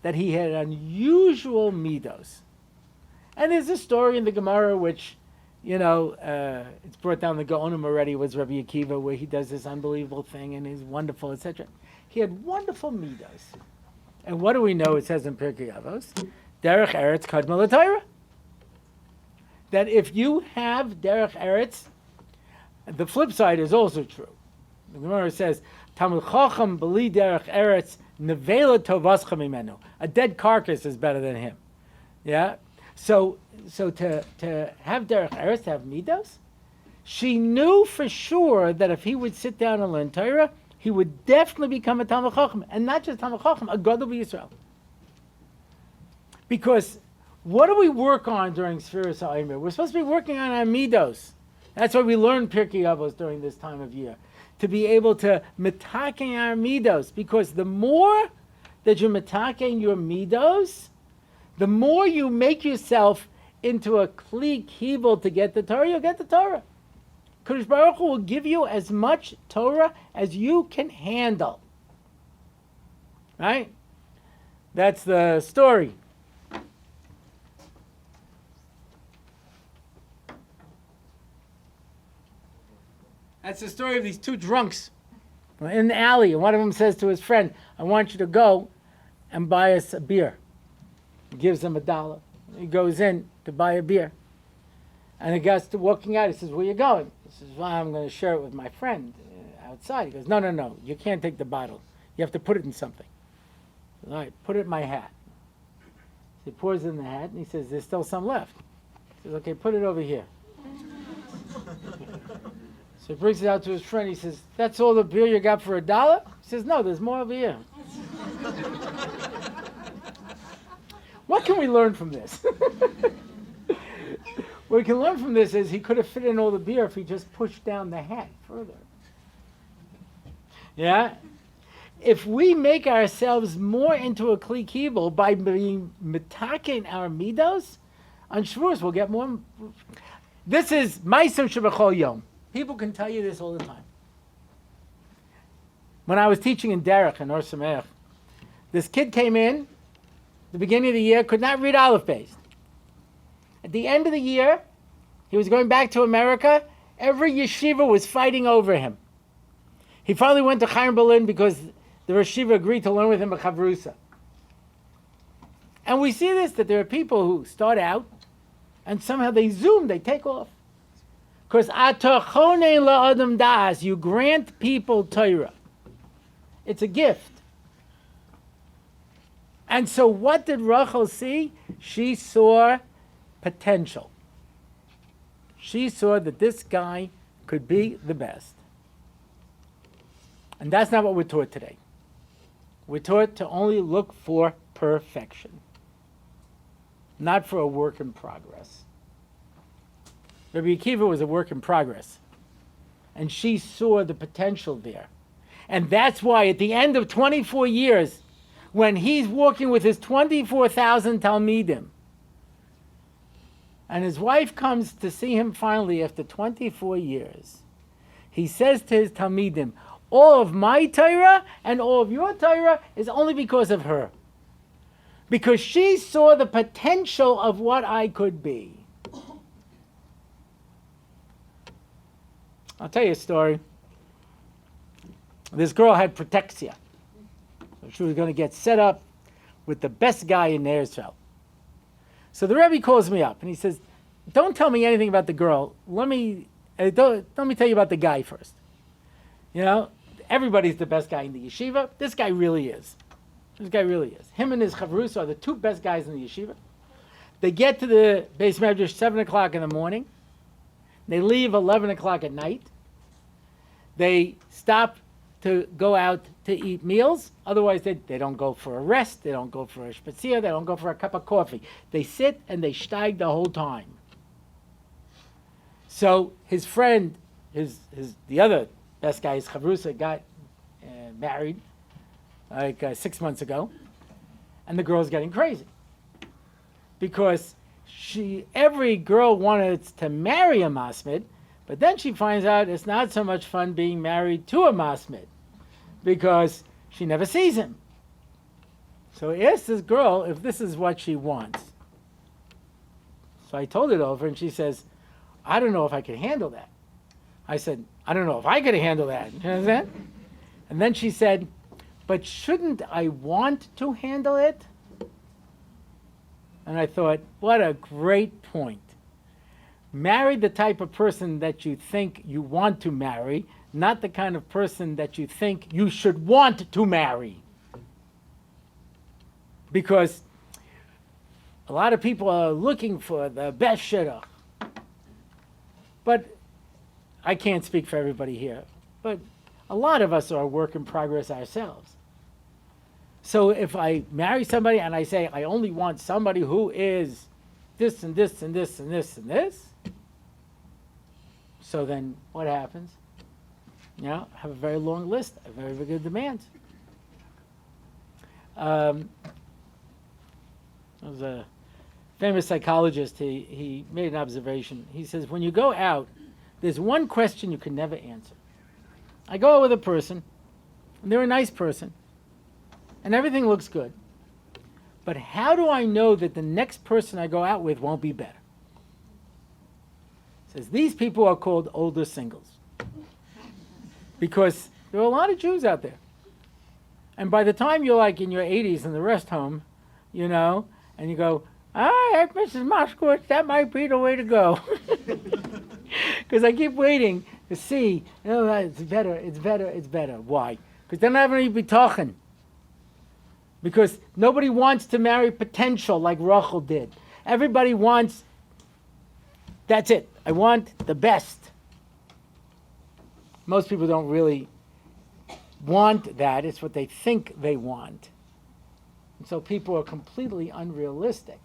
that he had unusual midos. And there's a story in the Gemara which, it's brought down the Gaonim already, was Rabbi Akiva, where he does this unbelievable thing and he's wonderful, etc. He had wonderful midos. And what do we know? It says in Pirkei Avos, Derech Eretz Kadma L'Torah. That if you have Derech Eretz, the flip side is also true. The Gemara says, Talmid Chacham b'li Derech Eretz nevela tovascha mimenu. A dead carcass is better than him. Yeah? So to have derech eretz, to have midos, she knew for sure that if he would sit down and learn Torah, he would definitely become a Talmid Chacham, and not just Talmid Chacham, a Gadol b'Yisrael. Because what do we work on during Sfiras HaOmer? We're supposed to be working on our midos. That's why we learn Pirkei Avos during this time of year, to be able to mitaken our midos. Because the more that you're mitaken your midos, the more you make yourself into a kli kibul to get the Torah, you'll get the Torah. Kadosh Baruch Hu will give you as much Torah as you can handle. Right? That's the story. That's the story of these two drunks in the alley. And one of them says to his friend, I want you to go and buy us a beer. He gives him $1. He goes in to buy a beer. And the guy's walking out. He says, where are you going? He says, well, I'm going to share it with my friend outside. He goes, no. You can't take the bottle. You have to put it in something. All right, put it in my hat. So he pours it in the hat, and he says, there's still some left. He says, okay, put it over here. So he brings it out to his friend. He says, that's all the beer you got for $1? He says, no, there's more over here. What can we learn from this? What we can learn from this is he could have fit in all the beer if he just pushed down the hat further. Yeah? If we make ourselves more into a kli kibul by being mitaken our midos, on Shavuos we'll get more. This is Ma'aseh Shebechol Yom. People can tell you this all the time. When I was teaching in Derech in Or Sameach, this kid came in, the beginning of the year, could not read Aleph Beis. At the end of the year, he was going back to America. Every yeshiva was fighting over him. He finally went to Chaim Berlin because the yeshiva agreed to learn with him a chavrusa. And we see this, that there are people who start out and somehow they zoom, they take off. Because atachone la'adam das, you grant people Torah. It's a gift. And so what did Rachel see? She saw potential. She saw that this guy could be the best. And that's not what we're taught today. We're taught to only look for perfection, not for a work in progress. Rabbi Akiva was a work in progress, and she saw the potential there. And that's why at the end of 24 years, when he's walking with his 24,000 Talmidim, and his wife comes to see him finally after 24 years, he says to his Talmidim, all of my Torah and all of your Torah is only because of her. Because she saw the potential of what I could be. I'll tell you a story. This girl had protexia. So she was going to get set up with the best guy in Israel. So the Rebbe calls me up and he says, don't tell me anything about the girl. Let me tell you about the guy first. You know, everybody's the best guy in the yeshiva. This guy really is. Him and his chavrus are the two best guys in the yeshiva. They get to the Beis Medrash 7 o'clock in the morning. They leave 11 o'clock at night. They stop to go out to eat meals. Otherwise, they don't go for a rest. They don't go for a spazier. They don't go for a cup of coffee. They sit and they steig the whole time. So his friend, the other best guy, his chavrusa, got married like 6 months ago, and the girl's getting crazy because every girl wanted to marry a masmid, but then she finds out it's not so much fun being married to a masmid because she never sees him. So he asked this girl if this is what she wants. So I told it over, and she says, I don't know if I can handle that. I said, I don't know if I could handle that. You understand? And then she said, but shouldn't I want to handle it? And I thought, what a great point. Marry the type of person that you think you want to marry, not the kind of person that you think you should want to marry. Because A lot of people are looking for the best shidduch. But I can't speak for everybody here. But a lot of us are a work in progress ourselves. So if I marry somebody and I say, I only want somebody who is this and this and this and this and this, so then what happens? You know, I have a very long list, a very, very good demands. There was a famous psychologist, he made an observation. He says, when you go out, there's one question you can never answer. I go out with a person, and they're a nice person, and everything looks good. But how do I know that the next person I go out with won't be better? He says, these people are called older singles. Because there are a lot of Jews out there. And by the time you're like in your 80s in the rest home, you know, and you go, Mrs. Moskowitz, that might be the way to go. Because I keep waiting to see, you know, it's better, it's better, it's better. Why? Because they're not going to be talking. Because nobody wants to marry potential like Rachel did. Everybody wants, that's it. I want the best. Most people don't really want that. It's what they think they want. And so people are completely unrealistic.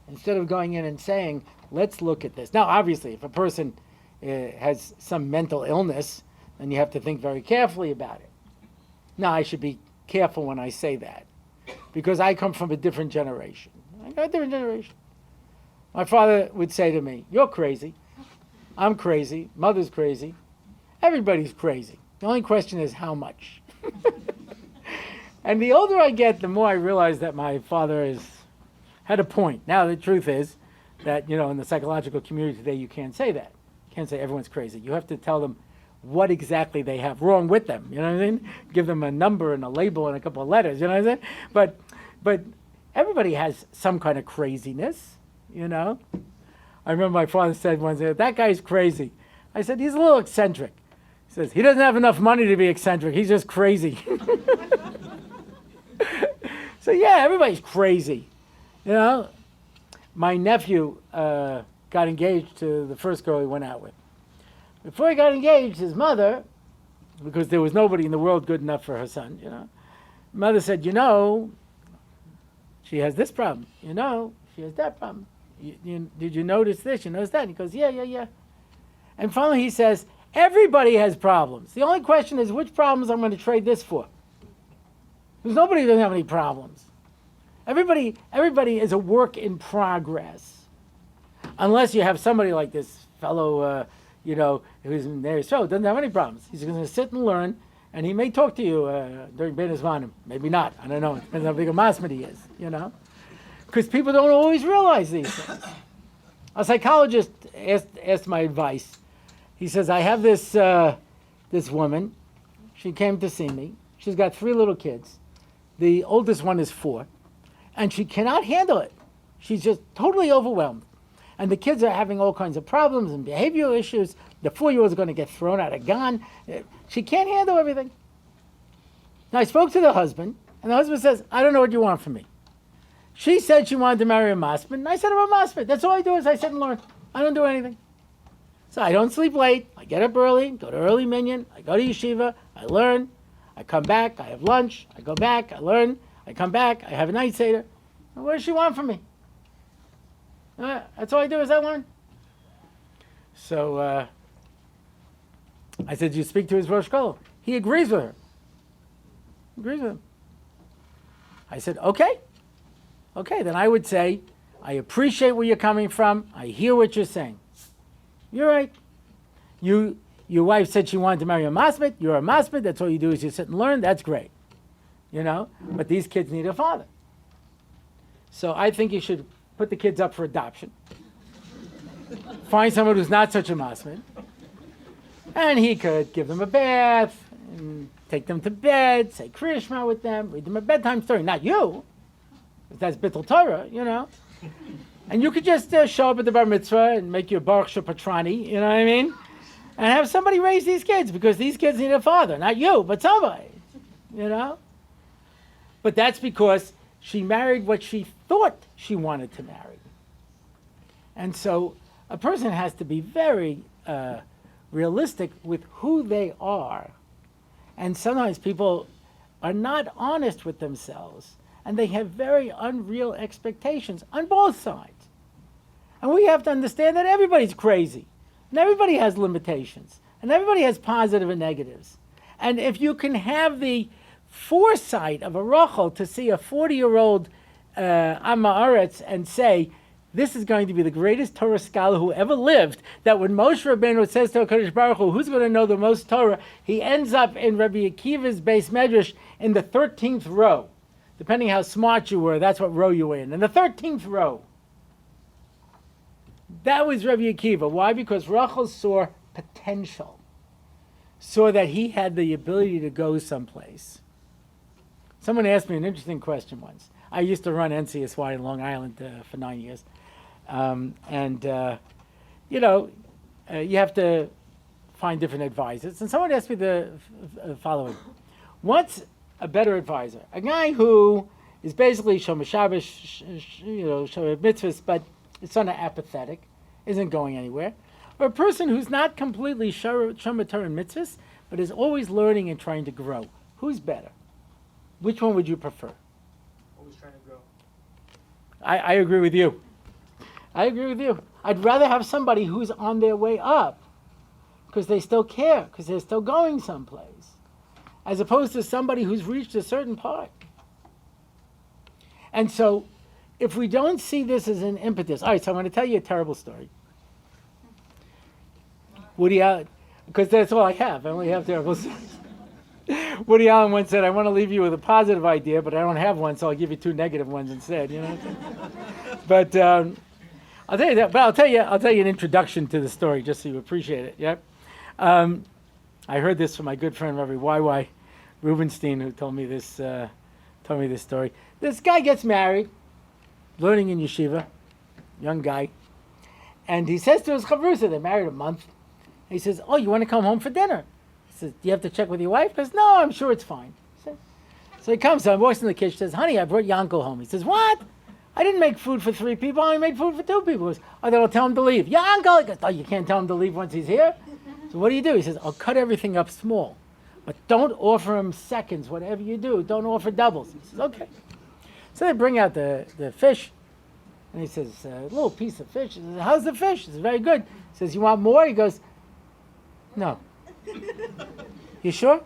Instead of going in and saying, let's look at this. Now, obviously, if a person has some mental illness, then you have to think very carefully about it. Now, I should be careful when I say that, because I come from a different generation. I got a different generation. My father would say to me, you're crazy. I'm crazy. Mother's crazy. Everybody's crazy. The only question is how much. And the older I get, the more I realize that my father had a point. Now, the truth is that, you know, in the psychological community today, you can't say that. You can't say everyone's crazy. You have to tell them what exactly they have wrong with them. You know what I mean? Give them a number and a label and a couple of letters. You know what I'm saying? But everybody has some kind of craziness, you know? I remember my father said once, that guy's crazy. I said, he's a little eccentric. He says, he doesn't have enough money to be eccentric. He's just crazy. So yeah, everybody's crazy. You know, my nephew got engaged to the first girl he went out with. Before he got engaged, his mother, because there was nobody in the world good enough for her son, you know, mother said, you know, she has this problem. You know, she has that problem. Did you notice this? You notice that? And he goes, yeah. And finally he says, everybody has problems. The only question is which problems I'm going to trade this for. Because nobody doesn't have any problems. Everybody is a work in progress. Unless you have somebody like this fellow, you know, who's in there, so doesn't have any problems. He's going to sit and learn, and he may talk to you during Ben Zmanim. Maybe not. I don't know. It depends how big a masmid he is, you know. Because people don't always realize these things. A psychologist asked my advice. He says, I have this woman. She came to see me. She's got 3 little kids. The oldest one is 4. And she cannot handle it. She's just totally overwhelmed. And the kids are having all kinds of problems and behavioral issues. The 4-year-old is going to get thrown out of gun. She can't handle everything. Now, I spoke to the husband, and the husband says, I don't know what you want from me. She said she wanted to marry a masmid, and I said, I'm a masmid. That's all I do is I sit and learn. I don't do anything. So I don't sleep late. I get up early, go to early minyan. I go to yeshiva. I learn. I come back. I have lunch. I go back. I learn. I come back. I have a night seder. What does she want from me? That's all I do is I learn. So I said, you speak to his Rosh Kollel. He agrees with her. Agrees with him. I said, okay. Okay, then I would say, I appreciate where you're coming from. I hear what you're saying. You're right. Your wife said she wanted to marry a masmid. You're a masmid. That's all you do is you sit and learn. That's great. You know? But these kids need a father. So I think you should put the kids up for adoption. Find someone who's not such a masmid. And he could give them a bath, and take them to bed, say Kriya Shema with them, read them a bedtime story. Not you. That's Bittul Torah, you know. And you could just show up at the bar mitzvah and make your Baruch Shapatrani, you know what I mean? And have somebody raise these kids, because these kids need a father. Not you, but somebody, you know. But that's because She married what she thought she wanted to marry. And so a person has to be very realistic with who they are. And sometimes people are not honest with themselves, and they have very unreal expectations on both sides. And we have to understand that everybody's crazy, and everybody has limitations, and everybody has positive and negatives. And if you can have the foresight of a Rachel to see a 40-year-old Am Haaretz and say, this is going to be the greatest Torah scholar who ever lived, that when Moshe Rabbeinu says to HaKadosh Baruch Hu, who's going to know the most Torah, he ends up in Rabbi Akiva's Beis Medrash in the 13th row. Depending how smart you were, that's what row you were in the 13th row. That was Rabbi Akiva. Why? Because Rachel saw potential, saw that he had the ability to go someplace. Someone asked me an interesting question once. I used to run NCSY in Long Island for 9 years. You have to find different advisors. And someone asked me the following. What's a better advisor? A guy who is basically Shomer Shabbos, Shomer Mitzvahs, but is sort of apathetic, isn't going anywhere. Or a person who's not completely Shomer Torah and Mitzvahs, but is always learning and trying to grow. Who's better? Which one would you prefer? Always trying to grow. I agree with you. I agree with you. I'd rather have somebody who's on their way up because they still care, because they're still going someplace, as opposed to somebody who's reached a certain part. And so if we don't see this as an impetus, all right, so I'm going to tell you a terrible story. Woody Allen, because that's all I have. I only have terrible stories. Woody Allen once said, I want to leave you with a positive idea, but I don't have one, so I'll give you 2 negative ones instead. You know? But I'll tell you that. But I'll tell you an introduction to the story, just so you appreciate it. Yep. I heard this from my good friend Rabbi Y.Y. Rubenstein, who told me this story. This guy gets married, learning in yeshiva, young guy, and he says to his chavrusa, they're married a month. He says, "Oh, you want to come home for dinner?" He says, "Do you have to check with your wife?" He goes, "No, I'm sure it's fine." So he comes home, walks in the kitchen, says, "Honey, I brought Yankel home." He says, "What? I didn't make food for 3 people. I only made food for 2 people." He goes, "Oh, then I'll tell him to leave." Yankel! He goes, "Oh, you can't tell him to leave once he's here?" So what do you do? He says, "I'll cut everything up small, but don't offer him seconds. Whatever you do, don't offer doubles." He says, "Okay." So they bring out the fish, and he says, "A little piece of fish." He says, "How's the fish?" He says, "Very good." He says, "You want more?" He goes, "No." "You sure?"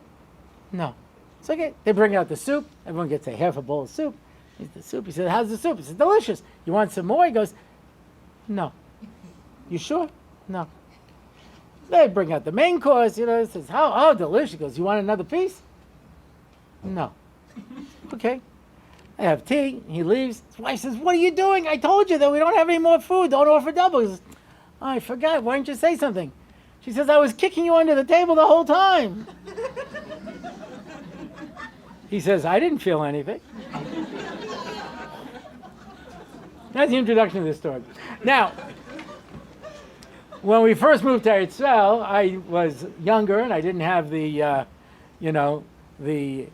"No." It's okay. They bring out the soup. Everyone gets a half a bowl of soup. Eats the soup. He says, "How's the soup?" He says, "Delicious." "You want some more?" He goes, "No." "You sure?" "No." They bring out the main course. He says, "How delicious." He goes, "You want another piece?" "No." "Okay." They have tea. He leaves. His wife says, "What are you doing? I told you that we don't have any more food. Don't offer double." He says, "Oh, I forgot. Why didn't you say something?" She says, "I was kicking you under the table the whole time." He says, "I didn't feel anything." That's the introduction to this story. Now, when we first moved to Eretz Yisrael, I was younger and I didn't have the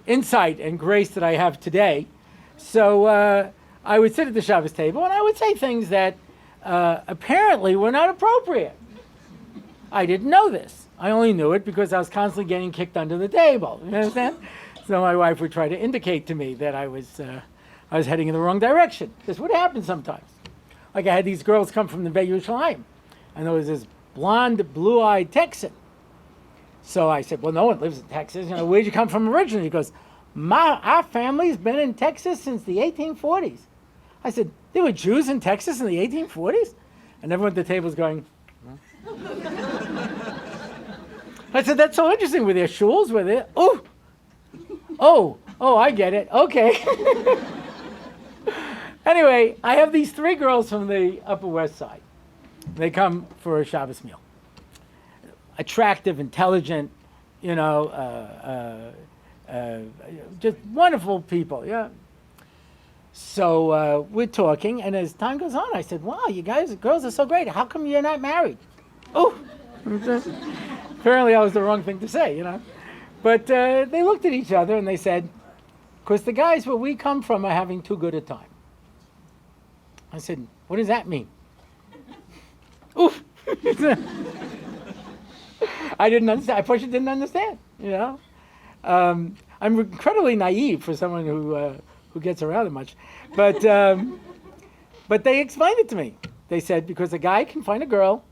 insight and grace that I have today. So I would sit at the Shabbos table and I would say things that apparently were not appropriate. I didn't know this. I only knew it because I was constantly getting kicked under the table. You understand? So my wife would try to indicate to me that I was heading in the wrong direction. This would happen sometimes. Like I had these girls come from the Beit Yerushalayim, and there was this blonde, blue-eyed Texan. So I said, "Well, no one lives in Texas. Where'd you come from originally?" He goes, "Our family's been in Texas since the 1840s. I said, "There were Jews in Texas in the 1840s? And everyone at the table was going, "Huh?" I said, "That's so interesting. Were there shuls? Were there? Oh, I get it. Okay." Anyway, I have these 3 girls from the Upper West Side. They come for a Shabbos meal. Attractive, intelligent, just wonderful people, yeah. So we're talking, and as time goes on, I said, "Wow, you girls are so great. How come you're not married?" Oh, apparently I was the wrong thing to say, But they looked at each other and they said, because the guys where we come from are having too good a time. I said, what does that mean? Oof. I didn't understand. I first didn't understand, I'm incredibly naive for someone who gets around it much. But they explained it to me. They said, because a guy can find a girl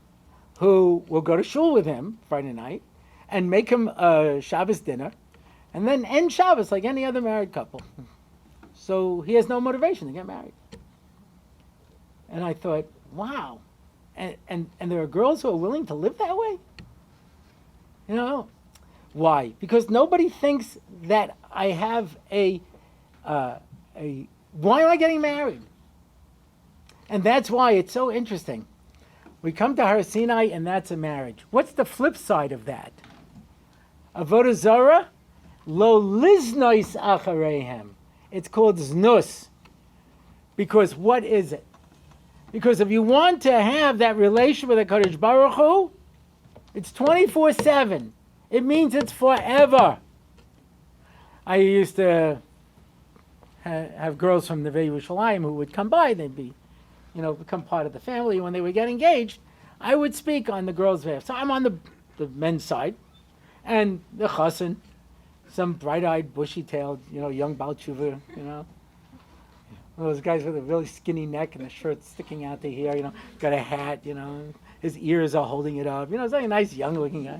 who will go to shul with him Friday night and make him a Shabbos dinner and then end Shabbos like any other married couple. So he has no motivation to get married. And I thought, wow. And there are girls who are willing to live that way? Why? Because nobody thinks that I have why am I getting married? And that's why it's so interesting. We come to Har Sinai and that's a marriage. What's the flip side of that? Avodah Zarah, lo liznois achareihem. It's called znus. Because what is it? Because if you want to have that relation with the Kadosh Baruch Hu, it's 24/7. It means it's forever. I used to have girls from the Yerushalayim who would come by. They'd be, become part of the family. When they would get engaged, I would speak on the girls' behalf. So I'm on the men's side, and the chassan, some bright-eyed, bushy-tailed, young Baal Tshuva, one of those guys with a really skinny neck and a shirt sticking out to here, got a hat, his ears are holding it up. It's like a nice young-looking guy.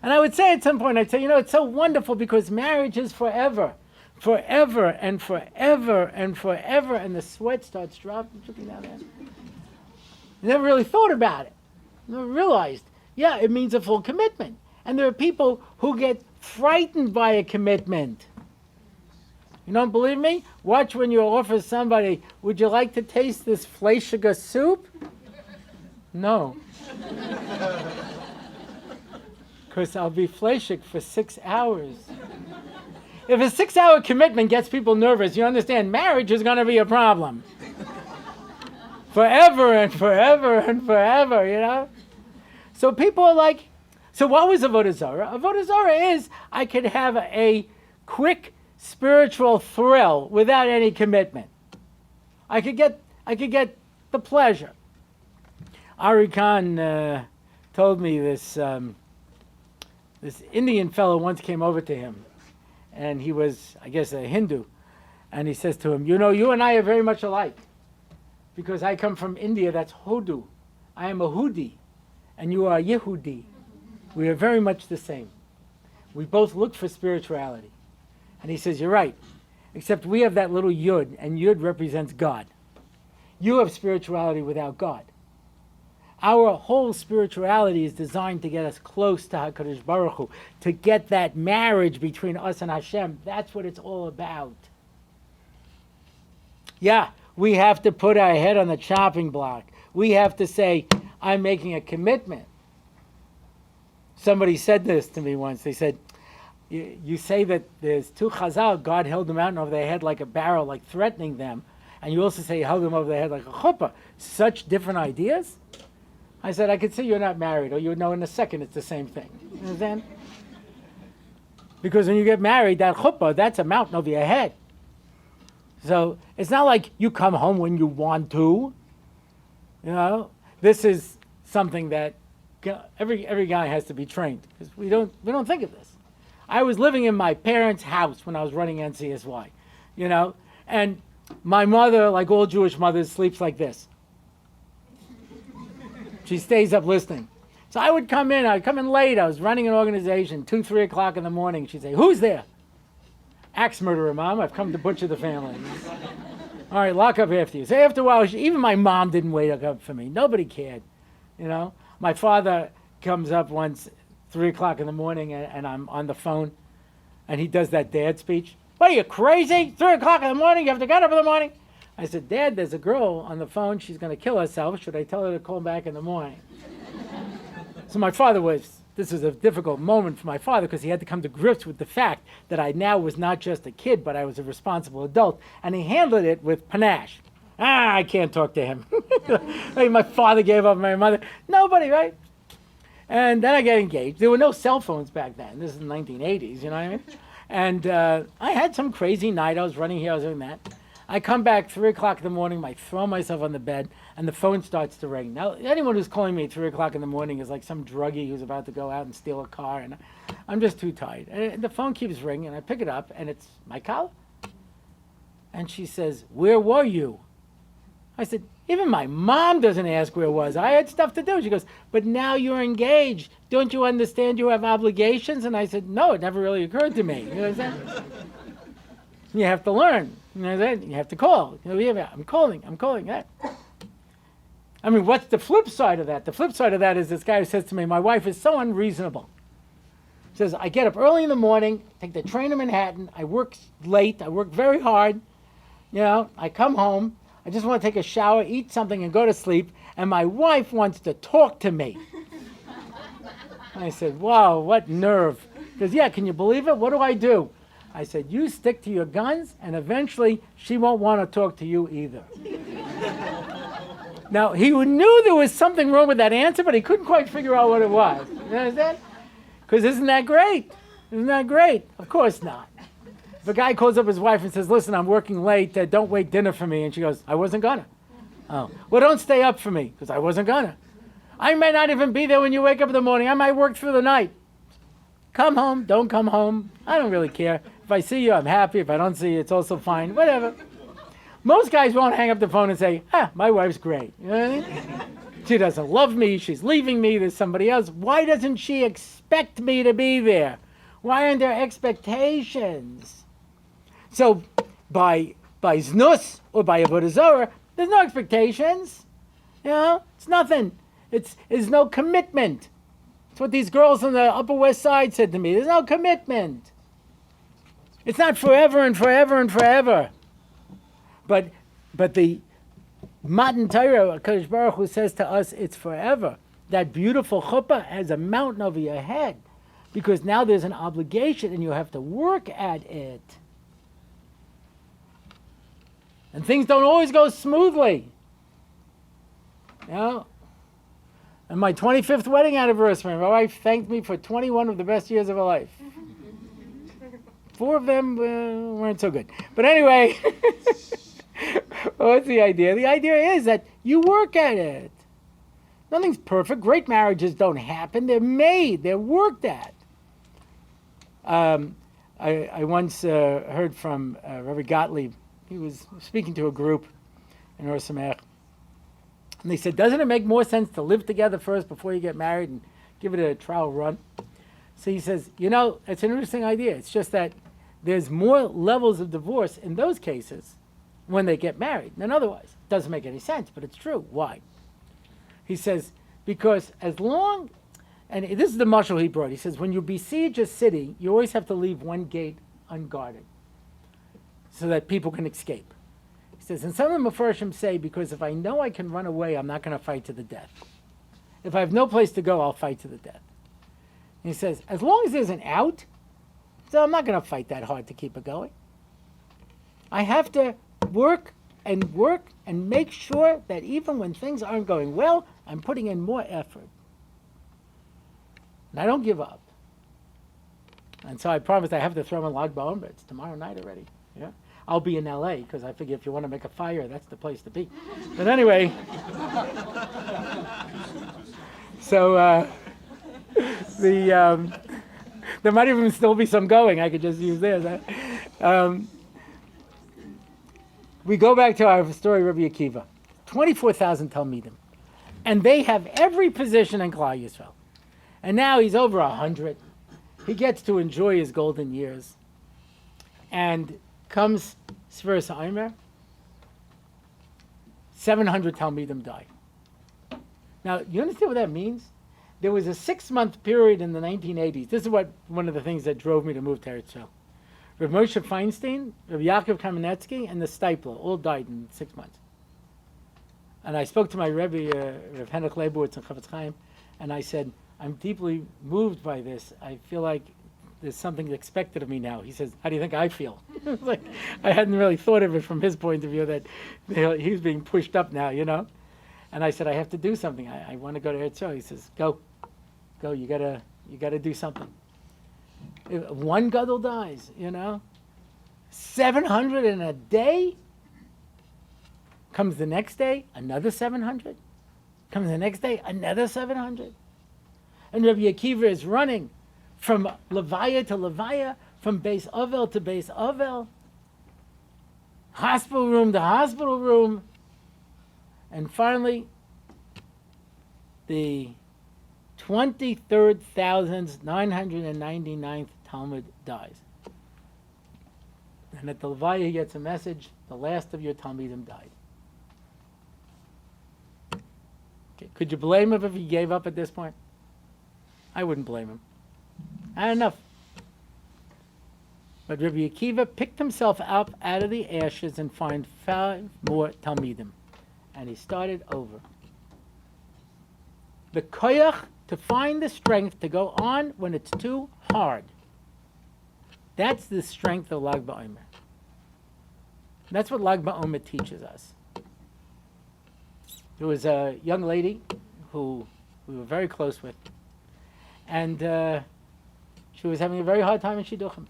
And I would say at some point, it's so wonderful because marriage is forever. Forever and forever and forever. And the sweat starts dripping down there. Never really thought about it. Never realized, it means a full commitment. And there are people who get frightened by a commitment. You don't believe me? Watch when you offer somebody, would you like to taste this fleischiger soup? No. Because I'll be fleischig for 6 hours. If a 6-hour commitment gets people nervous, you understand marriage is going to be a problem. Forever and forever and forever, So people are like, so what was Avodah Zarah? Avodah Zarah is I could have a quick spiritual thrill without any commitment. I could get the pleasure. Ari Khan told me this Indian fellow once came over to him, and he was, I guess, a Hindu, and he says to him, you and I are very much alike, because I come from India, that's Hodu. I am a Hudi, and you are a Yehudi. We are very much the same. We both look for spirituality. And he says, you're right, except we have that little Yud, and Yud represents God. You have spirituality without God. Our whole spirituality is designed to get us close to HaKadosh Baruch Hu, to get that marriage between us and Hashem. That's what it's all about. Yeah, we have to put our head on the chopping block. We have to say, I'm making a commitment. Somebody said this to me once. They said, you say that there's two Chazaq, God held them out over their head like a barrel, like threatening them. And you also say he held them over their head like a chuppah. Such different ideas? I said, I could see you're not married, or you would know in a second it's the same thing. You understand? Because when you get married, that chuppah, that's a mountain over your head. So it's not like you come home when you want to. This is something that every guy has to be trained, because we don't think of this. I was living in my parents' house when I was running NCSY, and my mother, like all Jewish mothers, sleeps like this. She stays up listening. So I'd come in late. I was running an organization, 2, 3 o'clock in the morning. She'd say, who's there? Axe murderer, Mom. I've come to butcher the family. All right, lock up after you. So after a while, even my mom didn't wake up for me. Nobody cared, My father comes up once, 3 o'clock in the morning, and I'm on the phone, and he does that dad speech. What are you, crazy? 3 o'clock in the morning? You have to get up in the morning? I said, Dad, there's a girl on the phone. She's going to kill herself. Should I tell her to call back in the morning? So my father this was a difficult moment for my father, because he had to come to grips with the fact that I now was not just a kid, but I was a responsible adult. And he handled it with panache. I can't talk to him. Like my father gave up my mother. Nobody, right? And then I got engaged. There were no cell phones back then. This is the 1980s, you know what I mean? And I had some crazy night. I was running here, I was doing that. I come back 3 o'clock in the morning, I throw myself on the bed, and the phone starts to ring. Now, anyone who's calling me at 3 o'clock in the morning is like some druggie who's about to go out and steal a car, and I'm just too tired. And the phone keeps ringing, and I pick it up, and it's my Kala. And she says, "Where were you?" I said, "Even my mom doesn't ask where I was. I had stuff to do." She goes, "But now you're engaged. Don't you understand you have obligations?" And I said, "No, it never really occurred to me." You know what I'm saying? You have to learn. You know what I'm saying? You have to call. You know, yeah, I'm calling. That. I mean, what's the flip side of that? The flip side of that is this guy who says to me, "My wife is so unreasonable." He says, "I get up early in the morning, take the train to Manhattan, I work late, I work very hard. You know, I come home, I just want to take a shower, eat something, and go to sleep, and my wife wants to talk to me." I said, "Wow, what nerve." He goes, "Yeah, can you believe it? What do I do?" I said, "You stick to your guns, and eventually she won't want to talk to you either." Now, he knew there was something wrong with that answer, but he couldn't quite figure out what it was. You understand? Because isn't that great? Isn't that great? Of course not. If a guy calls up his wife and says, "Listen, I'm working late, don't wait dinner for me," and she goes, "I wasn't gonna." "Oh, well, don't stay up for me," because I wasn't gonna. "I may not even be there when you wake up in the morning. I might work through the night." Come home, don't come home. I don't really care. If I see you, I'm happy. If I don't see you, it's also fine. Whatever. Most guys won't hang up the phone and say, "My wife's great." You know what I mean? "She doesn't love me. She's leaving me. There's somebody else. Why doesn't she expect me to be there? Why aren't there expectations?" So by znus or by avodah zarah, there's no expectations. You know, it's nothing. It's no commitment. It's what these girls on the Upper West Side said to me. There's no commitment. It's not forever and forever and forever. But the Matan Torah, HaKadosh Baruch Hu says to us, it's forever. That beautiful chuppah has a mountain over your head because now there's an obligation and you have to work at it. And things don't always go smoothly. You know? And my 25th wedding anniversary, my wife thanked me for 21 of the best years of her life. 4 of them weren't so good. But anyway, what's the idea? The idea is that you work at it. Nothing's perfect. Great marriages don't happen. They're made. They're worked at. I once heard from Rabbi Gottlieb. He was speaking to a group in Or Sameach. And they said, "Doesn't it make more sense to live together first before you get married and give it a trial run?" So he says, "You know, it's an interesting idea. It's just that there's more levels of divorce in those cases when they get married than otherwise." It doesn't make any sense, but it's true. Why? He says, because as long, and this is the mashal he brought. He says, when you besiege a city, you always have to leave one gate unguarded so that people can escape. He says, and some of the Mefarshim say, because if I know I can run away, I'm not going to fight to the death. If I have no place to go, I'll fight to the death. And he says, as long as there's an out, so I'm not going to fight that hard to keep it going. I have to work and make sure that even when things aren't going well, I'm putting in more effort. And I don't give up. And so I promised I have to throw in Lag BaOmer, but it's tomorrow night already. Yeah, I'll be in LA because I figure if you want to make a fire, that's the place to be. But anyway, so there might even still be some going. I could just use theirs. We go back to our story, Rabbi Akiva. 24,000 Talmidim. And they have every position in Klal Yisrael. And now he's over 100. He gets to enjoy his golden years. And comes Sfiras HaOmer, 700 Talmidim die. Now, you understand what that means? There was a 6-month period in the 1980s. This is one of the things that drove me to move to Eretz Yisrael. Rav Moshe Feinstein, Rav Yaakov Kamenetsky, and the Stipler all died in 6 months. And I spoke to my Rebbe, Rav Henech Leibowitz and Chavetz Chaim, and I said, I'm deeply moved by this. I feel like there's something expected of me now. He says, how do you think I feel? Like, I hadn't really thought of it from his point of view that he's being pushed up now, you know? And I said, I have to do something. I want to go to Eretz Yisrael. He says, go, you gotta do something. If one gadol dies, 700 in a day. Comes the next day, another 700. Comes the next day, another 700. And Rabbi Akiva is running from Levaya to Levaya, from Beis Avel to Beis Avel, hospital room to hospital room. And finally, the 23,999th Talmud dies. And at the Levaya, he gets a message, the last of your Talmidim died. Okay. Could you blame him if he gave up at this point? I wouldn't blame him. I had enough. But Rabbi Akiva picked himself up out of the ashes and found 5 more Talmidim. And he started over. The koyach, to find the strength to go on when it's too hard. That's the strength of Lag BaOmer. That's what Lag BaOmer teaches us. There was a young lady who we were very close with, and she was having a very hard time in Shidduchim.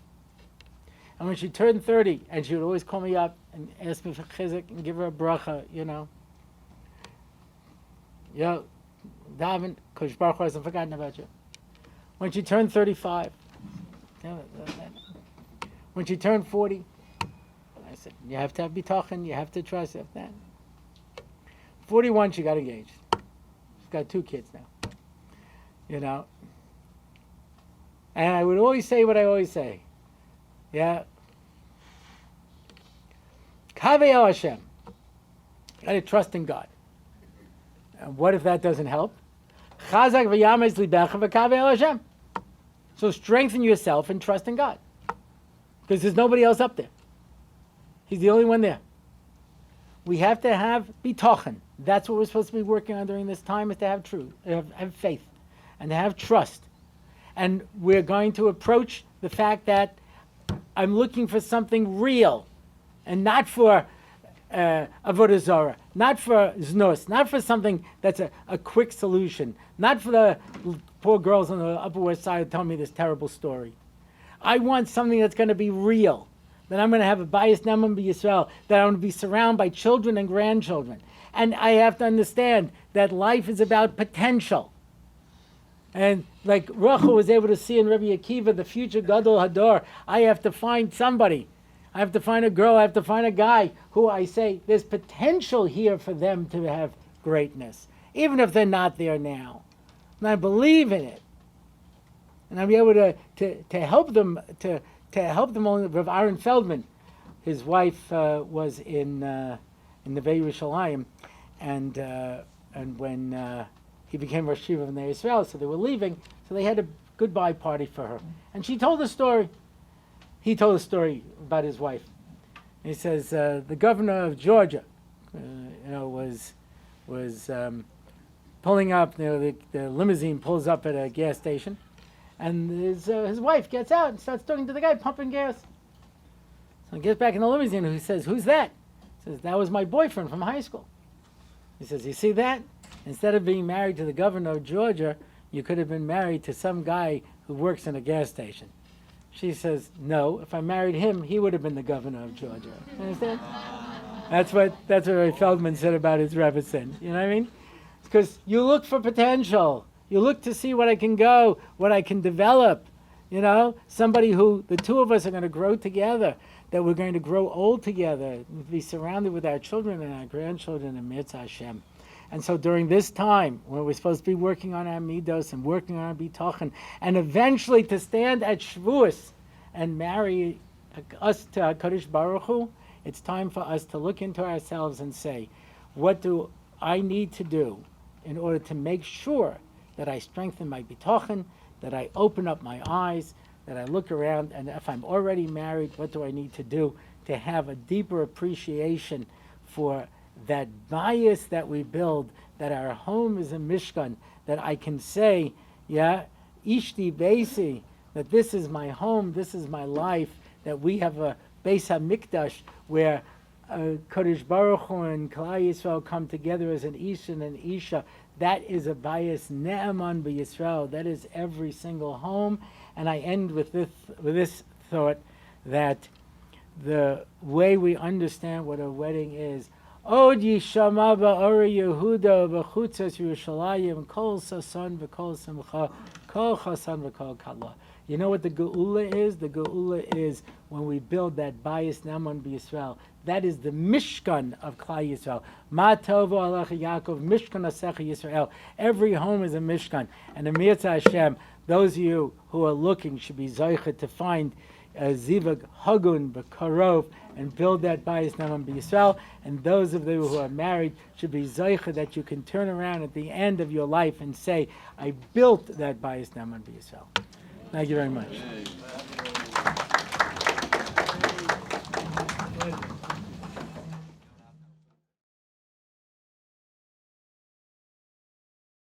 And when she turned 30, and she would always call me up and ask me for Chazaq and give her a bracha, Yo, Daven, Kosh Baruch Hu hasn't forgotten about you. When she turned 35, when she turned 40, I said, you have to have bitachon, you have to trust that. 41, she got engaged. She's got 2 kids now. And I would always say what I always say. Yeah. Kaveh Hashem. You got to trust in God. And what if that doesn't help? Chazaq v'yamez libecha v'kaveh Hashem. So strengthen yourself and trust in God. Because there's nobody else up there. He's the only one there. We have to have bitachon. That's what we're supposed to be working on during this time, is to have truth, have faith, and to have trust. And we're going to approach the fact that I'm looking for something real, and not for avodah zarah, not for znus, not for something that's a quick solution, not for the poor girls on the Upper West Side who tell me this terrible story. I want something that's going to be real, that I'm going to have a bias neman b'Yisrael, that I'm going to be surrounded by children and grandchildren. And I have to understand that life is about potential. And like Rachel was able to see in Rabbi Akiva, the future Gadol Hador, I have to find somebody. I have to find a girl, I have to find a guy who I say, there's potential here for them to have greatness, even if they're not there now. And I believe in it. And I'll be able to help them, to help them only. Rav Aaron Feldman, his wife was in the Neve Yerushalayim, and when he became Rosh Yeshiva in Israel, so they were leaving, so they had a goodbye party for her. And she told a story. He told a story about his wife. And he says the governor of Georgia, was pulling up. The limousine pulls up at a gas station, and his wife gets out and starts talking to the guy pumping gas. So he gets back in the limousine, and he says, "Who's that?" He says, "That was my boyfriend from high school." He says, "You see that? Instead of being married to the governor of Georgia, you could have been married to some guy who works in a gas station." She says, "No, if I married him, he would have been the governor of Georgia." You understand? That's what Ray Feldman said about his Rebbetzin. You know what I mean? Because you look for potential. You look to see what I can go, what I can develop. Somebody who the two of us are going to grow together, that we're going to grow old together, be surrounded with our children and our grandchildren in Mitzvah Hashem. And so during this time, when we're supposed to be working on our midos and working on our bitachon, and eventually to stand at Shavuos and marry us to HaKadosh Baruch Hu, it's time for us to look into ourselves and say, what do I need to do in order to make sure that I strengthen my bitachon, that I open up my eyes, that I look around, and if I'm already married, what do I need to do to have a deeper appreciation for that bias that we build, that our home is a mishkan, that I can say, ishti beisi, that this is my home, this is my life, that we have a Beis HaMikdash where Kodesh Baruch Hu and Klal Yisrael come together as an Ish and an Isha. That is a bias ne'eman b'Yisrael. That is every single home. And I end with this thought that the way we understand what a wedding is, Od yishama ba'or Yehuda b'chutzas Yerushalayim kol sasan v'kol simcha kol chasan v'kol kala. You know what the geula is? The geula is when we build that bayis naman b'Yisrael. That is the Mishkan of Klal Yisrael. Ma tovo alecha Yaakov Mishkan asecha Yisrael. Every home is a Mishkan. And in Mirza Hashem, those of you who are looking should be zoichet to find zivug hagun b'karov and build that bayis naman b'Yisrael. And those of you who are married should be zoichet that you can turn around at the end of your life and say, I built that bayis naman b'Yisrael. Thank you very much.